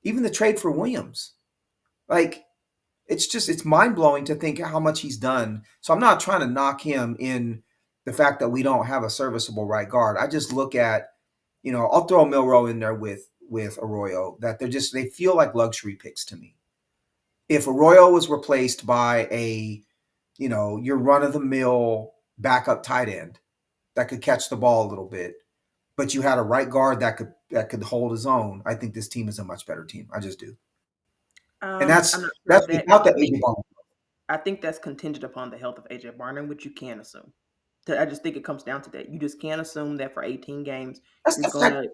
Even the trade for Williams, like it's mind blowing to think how much he's done. So I'm not trying to knock him in the fact that we don't have a serviceable right guard. I just look at I'll throw Milrow in there with Arroyo that they feel like luxury picks to me. If Arroyo was replaced by a your run of the mill backup tight end that could catch the ball a little bit, but you had a right guard that could hold his own, I think this team is a much better team. I just do. And I'm that's not sure that's of that without because the AJ Brown. I think that's contingent upon the health of AJ Barnum, which you can assume. I just think it comes down to that. You just can't assume that for 18 games That's you're the fact. gonna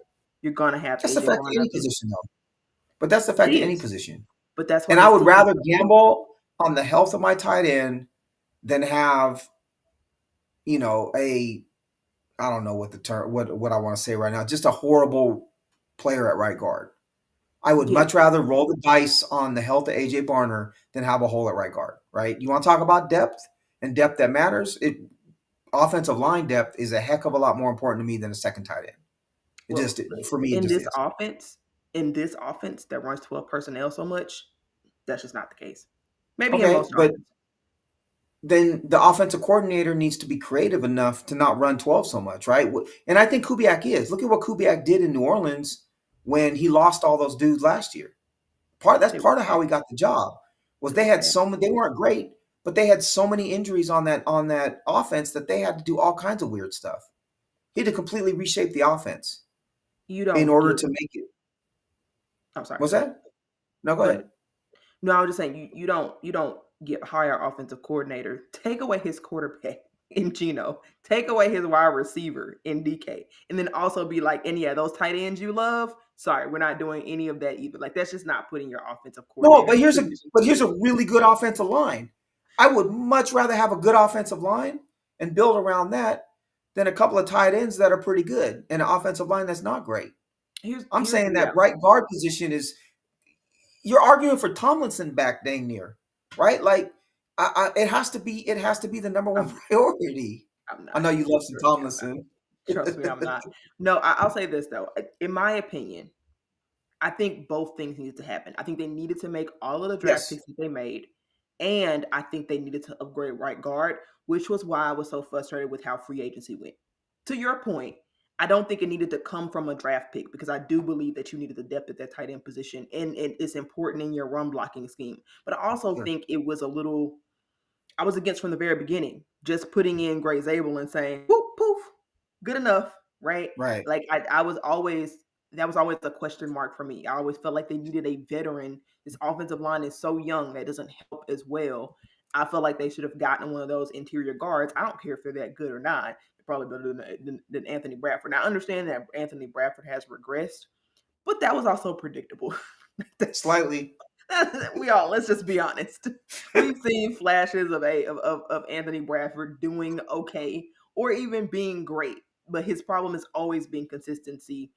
you're gonna have That's the AJ fact of Barnum. any position, though. But that's the It fact of any is, position. but that's why And I this would team is rather so deep. gamble on the health of my tight end than have a I don't know what the term what I want to say right now, just a horrible player at right guard. I would Yeah, much rather roll the dice on the health of AJ Barner than have a hole at right guard, right? You want to talk about depth and depth that matters? Offensive line depth is a heck of a lot more important to me than a second tight end. It well, just for me it in just this is. offense, in this offense that runs 12 personnel so much, that's just not the case. Maybe in Okay, most but offenses. then the offensive coordinator needs to be creative enough to not run 12 so much, right? And I think Kubiak is. Look at what Kubiak did in New Orleans when he lost all those dudes last year. That's It was part of bad. how he got the job. Was It they was had bad. so many, they weren't great, but they had so many injuries on that offense that they had to do all kinds of weird stuff. He had to completely reshape the offense You in don't order get. to make it. I'm sorry. Was Go ahead. that? No, go Go ahead. ahead. No, I was just saying you don't get hire offensive coordinator. Take away his quarterback in Gino. Take away his wide receiver in DK, and then also be like, and yeah, those tight ends you love. Sorry, we're not doing any of that either. Like that's just not putting your offensive No, coordinator but in a here's a position but to here's a succeed. really good offensive line. I would much rather have a good offensive line and build around that than a couple of tight ends that are pretty good and an offensive line that's not great. I'm Here's the saying that reality. right guard position is you're arguing for Tomlinson back dang near, right? Like it has to be the number one I'm priority. I'm I not. know you love some Trust me, I'm not. Tomlinson. Trust me, I'm not. No, I'll say this though. In my opinion, I think both things needed to happen. I think they needed to make all of the draft Yes. picks that they made, and I think they needed to upgrade right guard, which was why I was so frustrated with how free agency went. To your point, I don't think it needed to come from a draft pick because I do believe that you needed the depth at that tight end position, and it's important in your run blocking scheme. But I also Sure. think it was a little I was against from the very beginning, just putting in Gray Zabel and saying, "Whoop, poof, good enough," right? Right. Like I was always that was always a question mark for me. I always felt like they needed a veteran. This offensive line is so young that doesn't help as well. I felt like they should have gotten one of those interior guards. I don't care if they're that good or not. They're probably better than Anthony Bradford. Now, I understand that Anthony Bradford has regressed, but that was also predictable. That's Slightly. We all, let's just be honest. We've seen flashes of Anthony Bradford doing okay or even being great, but his problem has always been consistency.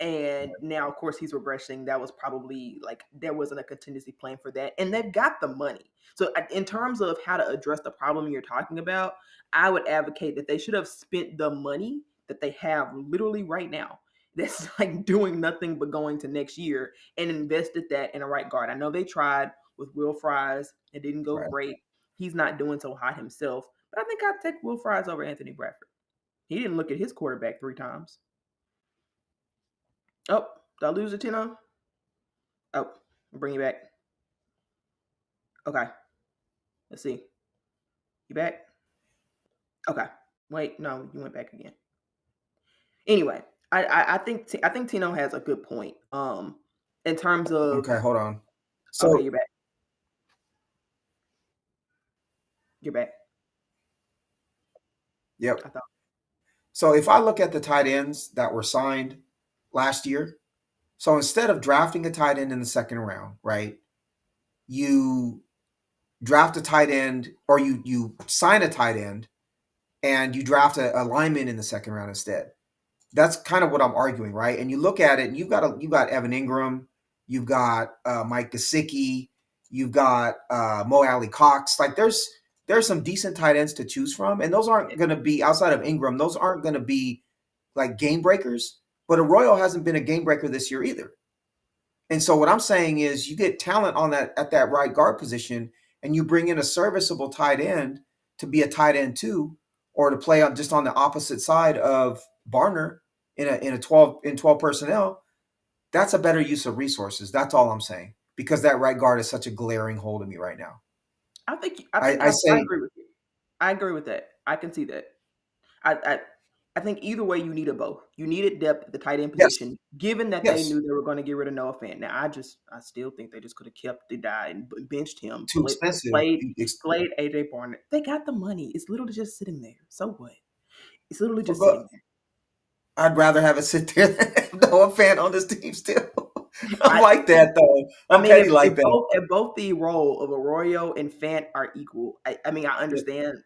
And now, of course, he's regressing. That was probably like there wasn't a contingency plan for that, and they've got the money. So, in terms of how to address the problem you're talking about, I would advocate that they should have spent the money that they have literally right now. That's like doing nothing but going to next year and invested that in a right guard. I know they tried with Will Fries; it didn't go Right. great. He's not doing so hot himself, but I think I'd take Will Fries over Anthony Bradford. He didn't look at his quarterback 3 times. Oh, did I lose a Tino? Oh, I'll bring you back. Okay, let's see. You back? Okay. Wait, no, you went back again. Anyway, I think Tino has a good point. In terms of Okay, hold on. okay, So, you're back. You're back. yep. I thought. So if I look at the tight ends that were signed last year, so instead of drafting a tight end in the second round, right? You draft a tight end, or you sign a tight end and you draft a lineman in the second round instead. That's kind of what I'm arguing, right? And you look at it, and you got Evan Ingram, you've got Mike Gesicki, you've got Mo Alley Cox. Like there's some decent tight ends to choose from, and those aren't going to be outside of Ingram. Those aren't going to be like game breakers. But Arroyo hasn't been a game breaker this year either. And so what I'm saying is you get talent on that at that right guard position, and you bring in a serviceable tight end to be a tight end too, or to play on just on the opposite side of Barner in a 12 personnel. That's a better use of resources. That's all I'm saying. Because that right guard is such a glaring hole to me right now. I I say agree with you. I agree with that. I can see that. I, I I think either way you needed both. You needed depth at the tight end yes, position, given that they yes, knew they were going to get rid of Noah Fant. Now I still think they just could have kept the guy and benched him, too expensive. played AJ Barnett. They got the money. It's literally just sitting there. So what? It's literally just But sitting I'd rather have it sit there than have Noah Fan on this team still. there. I'm like that though. I I'm mean, petty like that. if both the role of Arroyo and Fant are equal, I mean, I understand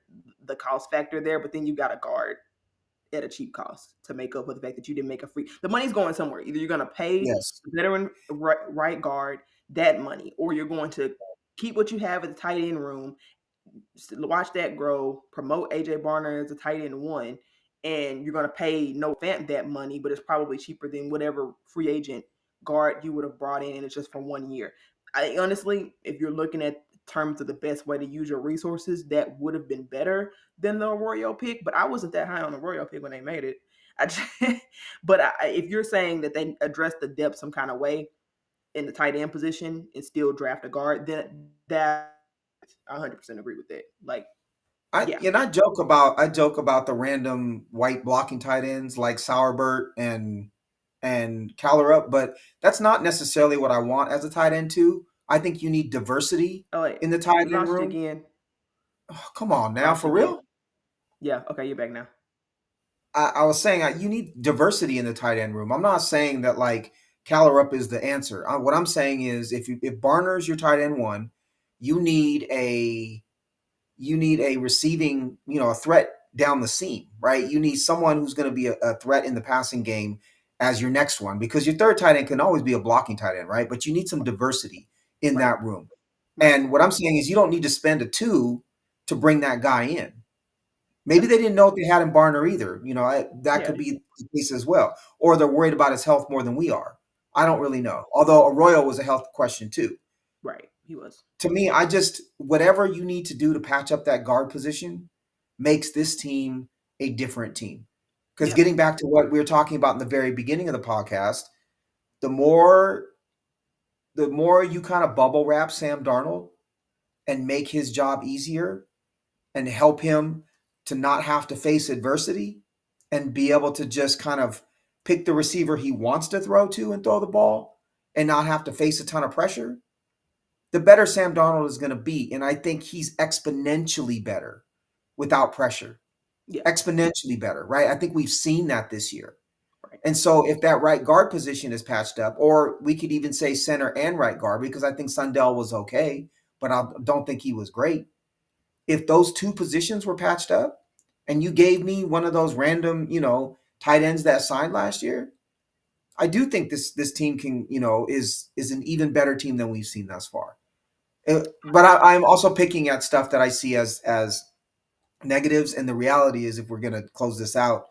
the cost factor there, but then you got a guard at a cheap cost to make up for the fact that you didn't make a free. The money's going somewhere. Either you're going to pay Yes. the veteran right guard that money, or you're going to keep what you have at the tight end room, watch that grow, promote AJ Barner as a tight end one, and you're going to pay no Fant that money, but it's probably cheaper than whatever free agent guard you would have brought in, and it's just for 1 year. I honestly, if you're looking at terms of the best way to use your resources, that would have been better than the Arroyo pick. But I wasn't that high on the Arroyo pick when they made it. If you're saying that they addressed the depth some kind of way in the tight end position and still draft a guard, then that I 100% agree with that. Like, I yeah, and I joke about the random white blocking tight ends like Sauerbert and Callerup, but that's not necessarily what I want as a tight end too. I think you need diversity oh wait, in the tight we end lost you room. again. Oh, come on We now, lost for you again. real. Yeah, okay, you're back now. I was saying you need diversity in the tight end room. I'm not saying that like Callerup is the answer. What I'm saying is if Barner's your tight end one, you need a you need a receiving, a threat down the seam, right? You need someone who's going to be a threat in the passing game as your next one because your third tight end can always be a blocking tight end, right? But you need some diversity in Right, that room. right, And what I'm saying is you don't need to spend a two to bring that guy in. Maybe yeah, they didn't know what they had in Barner either. That yeah, could be the case as well. Or they're worried about his health more than we are. I don't really know. Although Arroyo was a health question too. right. He was. To me, I just whatever you need to do to patch up that guard position makes this team a different team. Because Yeah, getting back to what we were talking about in the very beginning of the podcast, the more the more you kind of bubble wrap Sam Darnold and make his job easier and help him to not have to face adversity and be able to just kind of pick the receiver he wants to throw to and throw the ball and not have to face a ton of pressure, the better Sam Darnold is going to be. And I think he's exponentially better without pressure. yeah, Exponentially better, right? I think we've seen that this year. right. And so if that right guard position is patched up, or we could even say center and right guard, because I think Sundell was okay, but I don't think he was great. If those two positions were patched up and you gave me one of those random, tight ends that signed last year, I do think this team can, is an even better team than we've seen thus far. But I'm also picking at stuff that I see as negatives, and the reality is, if we're going to close this out,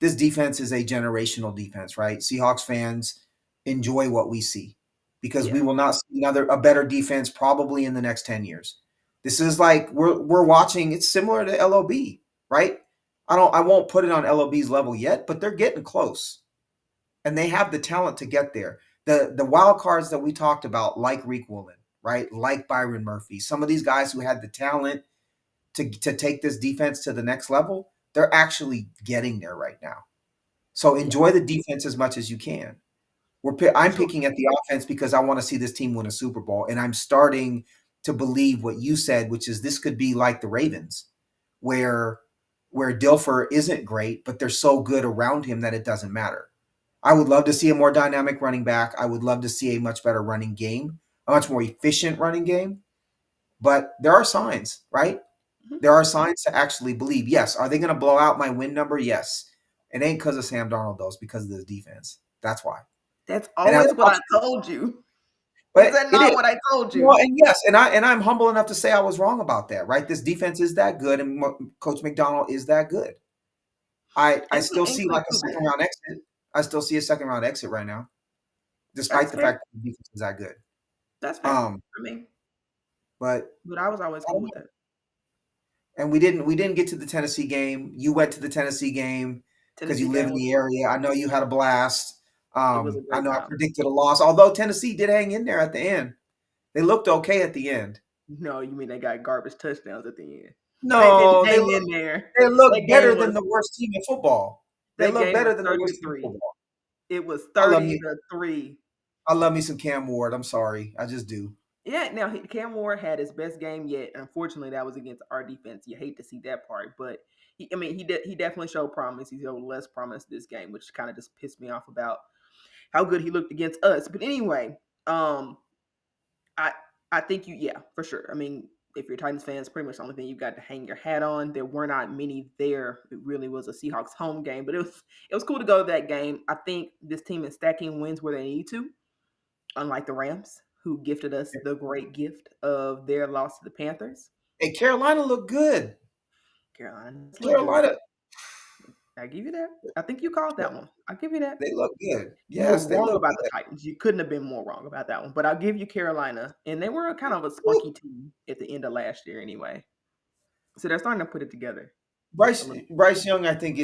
this defense is a generational defense, right? Seahawks fans enjoy what we see because we Yeah. will not see a better defense probably in the next 10 years. This is like we're watching, it's similar to LOB, right? I won't put it on LOB's level yet, but they're getting close. And they have the talent to get there. The wild cards that we talked about, like Reek Woolen, right? Like Byron Murphy, some of these guys who had the talent to take this defense to the next level, they're actually getting there right now. So Yeah. enjoy the defense as much as you can. I'm So picking at the offense because I want to see this team win a Super Bowl, and I'm starting to believe what you said, which is this could be like the Ravens, where Dilfer isn't great, but they're so good around him that it doesn't matter. I would love to see a more dynamic running back. I would love to see a much better running game, a much more efficient running game. But there are signs, right? mhm. There are signs to actually believe. Yes. Are they going to blow out my win number? Yes. It ain't because of Sam Darnold, though. It's because of the defense. That's why. That's And as always a what I Bucks, told you. Is but that it is. not what I told Well, you? and yes, and I'm humble enough to say I was wrong about that. Right? This defense is that good, and Coach McDonald is that good. I still And see Cliff like a second Kubiak. round exit. I still see a second round exit right now, despite That's the fair. fact that the defense is that good. That's fair. Um, I mean, but but I was always I cool don't with know. that. And we didn't get to the Tennessee game. You went to the Tennessee game because Tennessee you live game in was the fun. area. I know you had a blast. It was a I great know I time. predicted a loss, although Tennessee did hang in there at the end. They looked okay at the end. No, you mean they got garbage touchdowns at the end? They didn't No, hang in there. they That look better game than was the worst team in football. They that look game was better than the 30 to worst team in 3. football. It was I love 30 me. to 3. I love me some Cam Ward. I'm sorry, I just do. Yeah, now Cam Ward had his best game yet. Unfortunately, that was against our defense. You hate to see that part, but he definitely showed promise. He showed less promise this game, which kind of just pissed me off about how good he looked against us. But anyway, um, I I think yeah, for sure. I mean, if you're Titans fans, pretty much the only thing you got to hang your hat on. There were not many there. It really was a Seahawks home game, but it was cool to go to that game. I think this team is stacking wins where they need to, unlike the Rams, who gifted us the great gift of their loss to the Panthers. Hey, Carolina looked good. Carolina's look good. Carolina, I give you that. I think you called that one. I'll give you that. they look good. You were Yes, they wrong look about the good. Titans. You couldn't have been more wrong about that one. But I'll give you Carolina. And they were kind of a Woo. spunky team at the end of last year anyway. So they're starting to put it together a Bryce little. Bryce Young, I think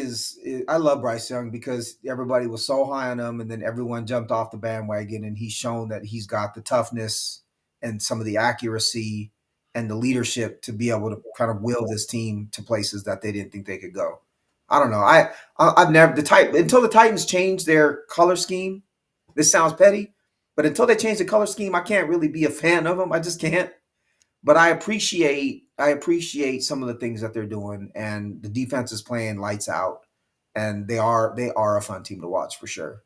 I love Bryce Young because everybody was so high on him, and then everyone jumped off the bandwagon, and he's shown that he's got the toughness and some of the accuracy and the leadership to be able to kind of will this team to places that they didn't think they could go. I don't know. I've never the type until the Titans change their color scheme. This sounds petty, but until they change the color scheme, I can't really be a fan of them. I just can't. But I appreciate some of the things that they're doing, and the defense is playing lights out, and they are a fun team to watch for sure.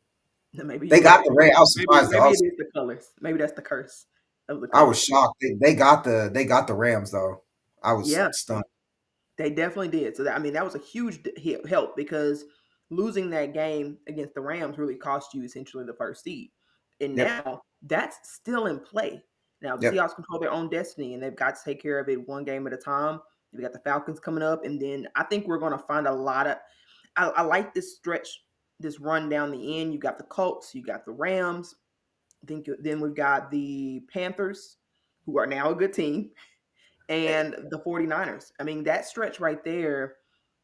Maybe They you're got right. the Ray. I was Maybe surprised. maybe it is the colors. Maybe that's the curse of the I was colors. shocked. They got the Rams though. I was Yeah, stunned. they definitely did. So that was a huge help because losing that game against the Rams really cost you essentially the first seed. And Yep. now that's still in play. Now the Yep. Seahawks control their own destiny and they've got to take care of it one game at a time. We got the Falcons coming up, and then I think we're going to find a lot of. I like this stretch, this run down the end. You got the Colts, you got the Rams. I think then we've got the Panthers, who are now a good team, and the 49ers. I mean, that stretch right there,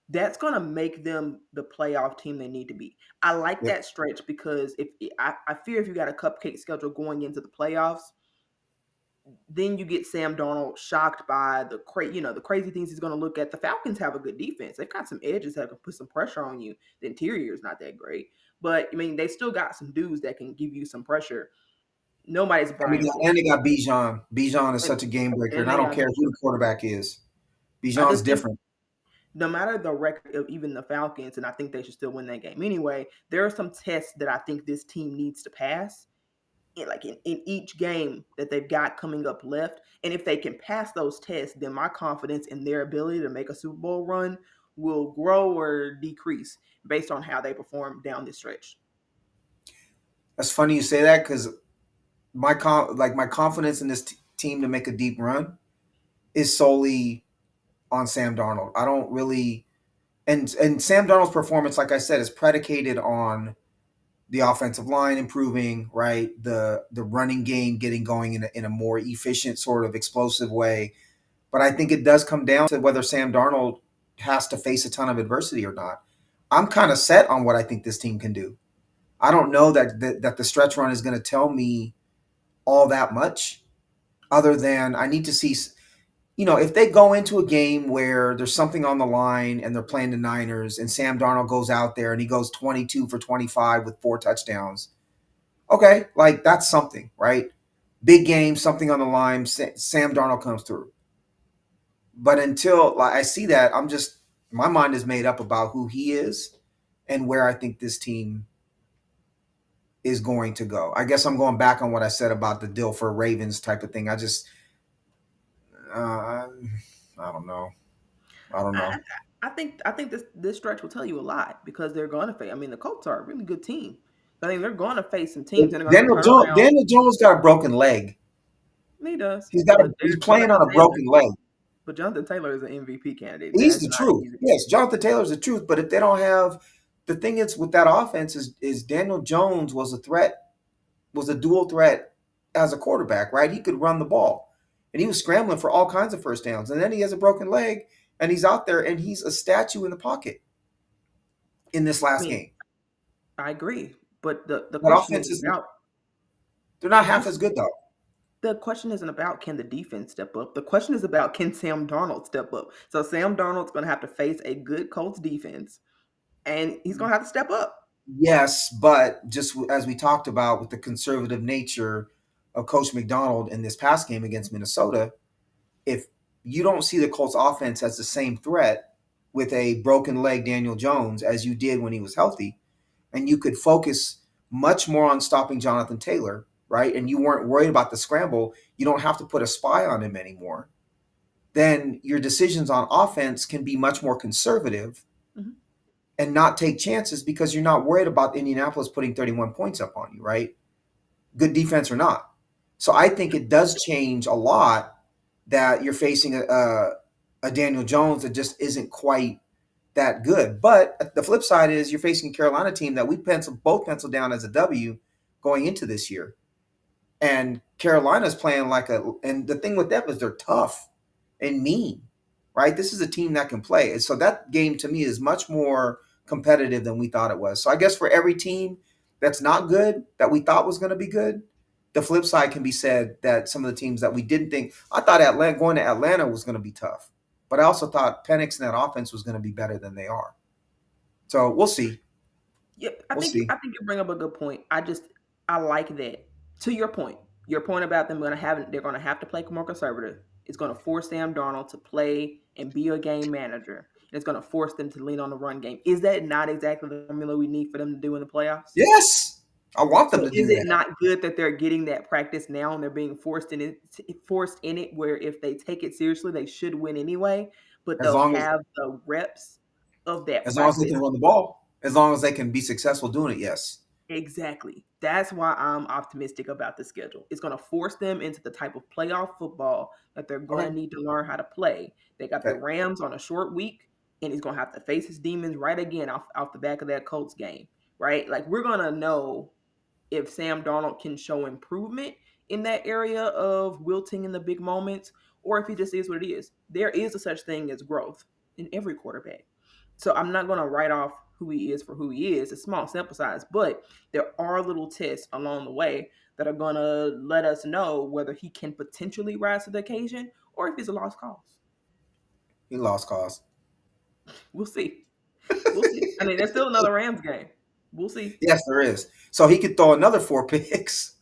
that's going to make them the playoff team they need to be. I like Yep. that stretch because if I fear if you got a cupcake schedule going into the playoffs, then you get Sam Darnold shocked by the crazy things he's going to look at. The Falcons have a good defense. They've got some edges that can put some pressure on you. The interior is not that great, but I mean they still got some dudes that can give you some pressure. Nobody's And they Brian got Flores, and they got Bijan. Bijan is and, such a game breaker, and and I they don't got care who Bijan. the quarterback is. I Bijan's just think different. no matter the record of even the Falcons, and I think they should still win that game anyway, there are some tests that I think this team needs to pass in each game that they've got coming up left. And if they can pass those tests, then my confidence in their ability to make a Super Bowl run will grow or decrease based on how they perform down this stretch. That's funny you say that because my confidence in this team to make a deep run is solely on Sam Darnold. I don't really and Sam Darnold's performance, like I said, is predicated on the offensive line improving, right? The running game getting going in a more efficient, sort of explosive way. But I think it does come down to whether Sam Darnold has to face a ton of adversity or not. I'm kind of set on what I think this team can do. I don't know that the stretch run is going to tell me all that much, other than I need to see, if they go into a game where there's something on the line and they're playing the Niners and Sam Darnold goes out there and he goes 22 for 25 with 4 touchdowns. Okay, like that's something, right? Big game, something on the line, Sam Darnold comes through. But until like I see that, my mind is made up about who he is and where I think this team is going to go. I guess I'm going back on what I said about the deal for Ravens type of thing. Uh, I don't know. I don't I, know. I think this stretch will tell you a lot because they're going to face. I mean, the Colts are a really good team. I think they're going to face some teams and they're going to have to turn around. Daniel Jones got a broken leg. He does, He's playing on a broken leg. But Jonathan Taylor is an MVP candidate. He's That's the not truth. easy. Yes, Jonathan Taylor's the truth. But if they don't have the thing is with that offense is Daniel Jones was a threat, was a dual threat as a quarterback, right? He could run the ball. And he was scrambling for all kinds of first downs. And then he has a broken leg and he's out there and he's a statue in the pocket in this I last mean, game. I agree, but the That question offense isn't is about they're not the half question. as good though. The question isn't about can the defense step up. The question is about can Sam Darnold step up. So Sam Darnold's going to have to face a good Colts defense, and he's going to have to step up. Yes, but just as we talked about with the conservative nature of Coach McDonald in this past game against Minnesota, if you don't see the Colts offense as the same threat with a broken leg Daniel Jones as you did when he was healthy, and you could focus much more on stopping Jonathan Taylor, right? And you weren't worried about the scramble, you don't have to put a spy on him anymore. Then your decisions on offense can be much more conservative Mhm. and not take chances because you're not worried about Indianapolis putting 31 points up on you, right? Good defense or not. So I think it does change a lot that you're facing a Daniel Jones that just isn't quite that good. But the flip side is you're facing a Carolina team that we both penciled down as a W going into this year. And Carolina's playing and the thing with them is they're tough and mean, right? This is a team that can play. And so that game to me is much more competitive than we thought it was. So I guess for every team that's not good that we thought was going to be good, the flip side can be said that some of the teams that we didn't think, I thought Atlanta going to Atlanta was going to be tough, but I also thought Penix and that offense was going to be better than they are. So we'll see. Yep, We'll see. I think you bring up a good point. I like that. To your point about them going to have they're going to have to play more conservative. It's going to force Sam Darnold to play and be a game manager. And it's going to force them to lean on the run game. Is that not exactly the formula we need for them to do in the playoffs? Yes. I want them So to is do it that. not good that they're getting that practice now and they're being forced in it where if they take it seriously they should win anyway, but As they'll long as have the reps of that as long as they practice. can run the ball, as long as they can be successful doing it, yes. Exactly. That's why I'm optimistic about the schedule. It's going to force them into the type of playoff football that they're going to Okay. need to learn how to play. They got the Okay. Rams on a short week, and he's going to have to face his demons right again off the back of that Colts game, right? Like, we're going to know if Sam Darnold can show improvement in that area of wilting in the big moments, or if he just is what it is. There is a such thing as growth in every quarterback. So I'm not going to write off who he is for who he is. It's small sample size, but there are little tests along the way that are going to let us know whether he can potentially rise to the occasion or if he's a lost cause. He lost cause. We'll see. We'll see. I mean, there's still another Rams game. We'll see. Yes, there is. So he could throw another 4 picks.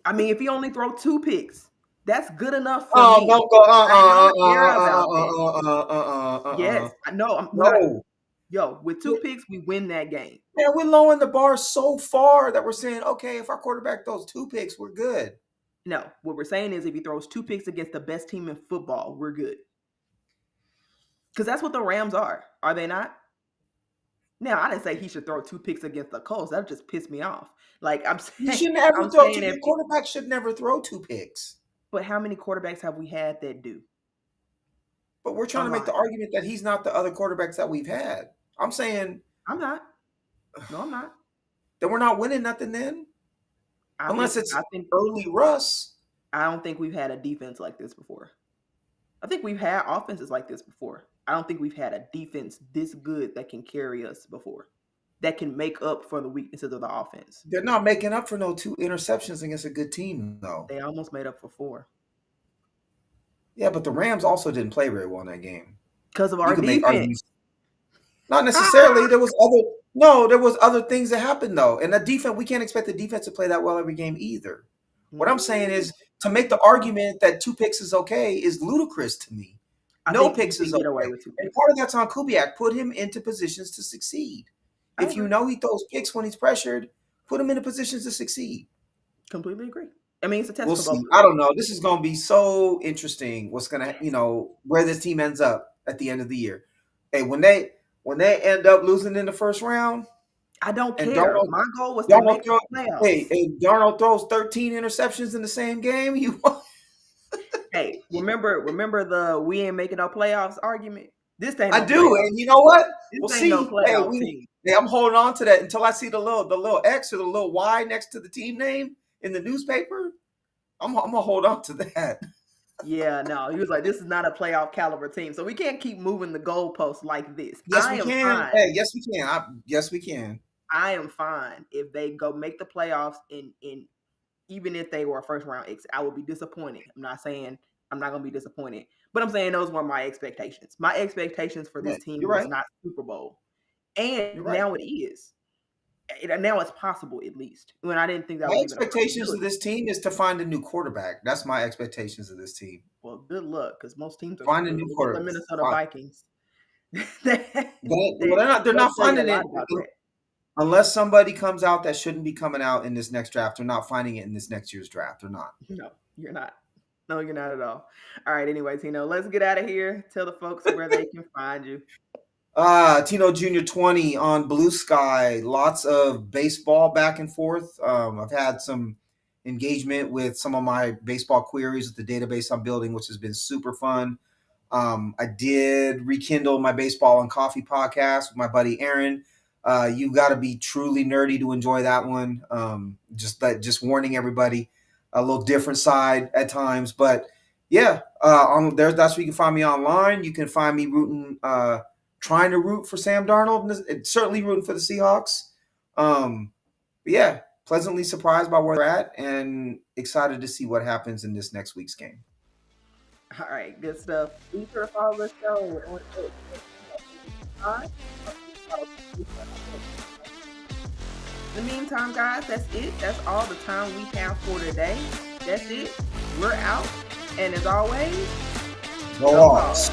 I mean, if he only throw 2 picks, That's good enough for Oh, me. don't go. I don't care about that. Yes, I know. We're not. No. Yo, with 2 picks, we win that game. Man, we're lowering the bar so far that we're saying, okay, if our quarterback throws 2 picks, we're good. No, what we're saying is if he throws 2 picks against the best team in football, we're good. Because that's what the Rams are they not? Now, I didn't say he should throw 2 picks against the Colts. That just pissed me off. Like I'm You saying, shouldn't ever I'm throw saying two. if. Your quarterback should never throw 2 picks. But how many quarterbacks have we had that do? But we're A trying to make lot. the argument that he's not the other quarterbacks that we've had. I'm saying I'm not. No, I'm not. that we're not winning nothing then, I unless think. it's I think. early Russ. I don't think we've had a defense like this before. I think we've had offenses like this before. I don't think we've had a defense this good that can carry us before, that can make up for the weaknesses of the offense. They're not making up for no 2 interceptions against a good team, though. They almost made up for 4 Yeah, but the Rams also didn't play very well in that game. because of You our can make defense. arguments. Not necessarily. Ah! There was other no, there was other things that happened though. And the defense, we can't expect the defense to play that well every game either. What I'm saying is to make the argument that 2 picks is okay is ludicrous to me. I No think you picks can is get away okay. with two And picks. part of that's on Kubiak. Put him into positions to succeed. I If you agree. know he throws picks when he's pressured, put him into positions to succeed. Completely agree. I mean, it's a test We'll for both see. of I them. don't know. This is going to be so interesting. What's going to, where this team ends up at the end of the year. Hey, when they end up losing in the first round, I don't and care. My goal was to make the playoffs. Darnold throws 13 interceptions in the same game. Hey, remember the we ain't making no playoffs argument? This ain't I no do, playoff. and you know what? This We'll ain't no see. playoff team. I'm holding on to that until I see the little X or the little Y next to the team name in the newspaper. I'm gonna hold on to that. Yeah, no. He was like, this is not a playoff caliber team. So we can't keep moving the goalposts like this. Yes, I we am can. fine. Hey, yes, we can. Yes, we can. I am fine if they go make the playoffs in even if they were a first round exit. I would be disappointed. I'm not saying I'm not gonna be disappointed. But I'm saying those were my expectations. My expectations for Yeah, this team you're was right. not Super Bowl. You're And right. now it is. Now it's possible at least. When I didn't think that My was even a expectations of possibility. this team is to find a new quarterback. That's my expectations of this team. Well, good luck, because most teams are Find a screwed. new Look at the quarterback. Minnesota Vikings. they, Well, they're they'll not tell you a finding lot it about that. unless somebody comes out that shouldn't be coming out in this next draft. They're not finding it in this next year's draft. They're not. No, you're not. No, you're not at all. All right, anyway, Tino, let's get out of here. Tell the folks where they can find you. Tino Jr. 20 on Blue Sky. Lots of baseball back and forth. I've had some engagement with some of my baseball queries with the database I'm building, which has been super fun. I did rekindle my baseball and coffee podcast with my buddy Aaron. You got to be truly nerdy to enjoy that one. Just warning everybody, a little different side at times, but yeah, on there. That's where you can find me online. You can find me trying to root for Sam Darnold, and certainly rooting for the Seahawks. But yeah, pleasantly surprised by where they're at, and excited to see what happens in this next week's game. All right, good stuff. Be sure to follow the show on X. In the meantime, guys, that's it. That's all the time we have for today. That's it. We're out. And as always, Go Hawks.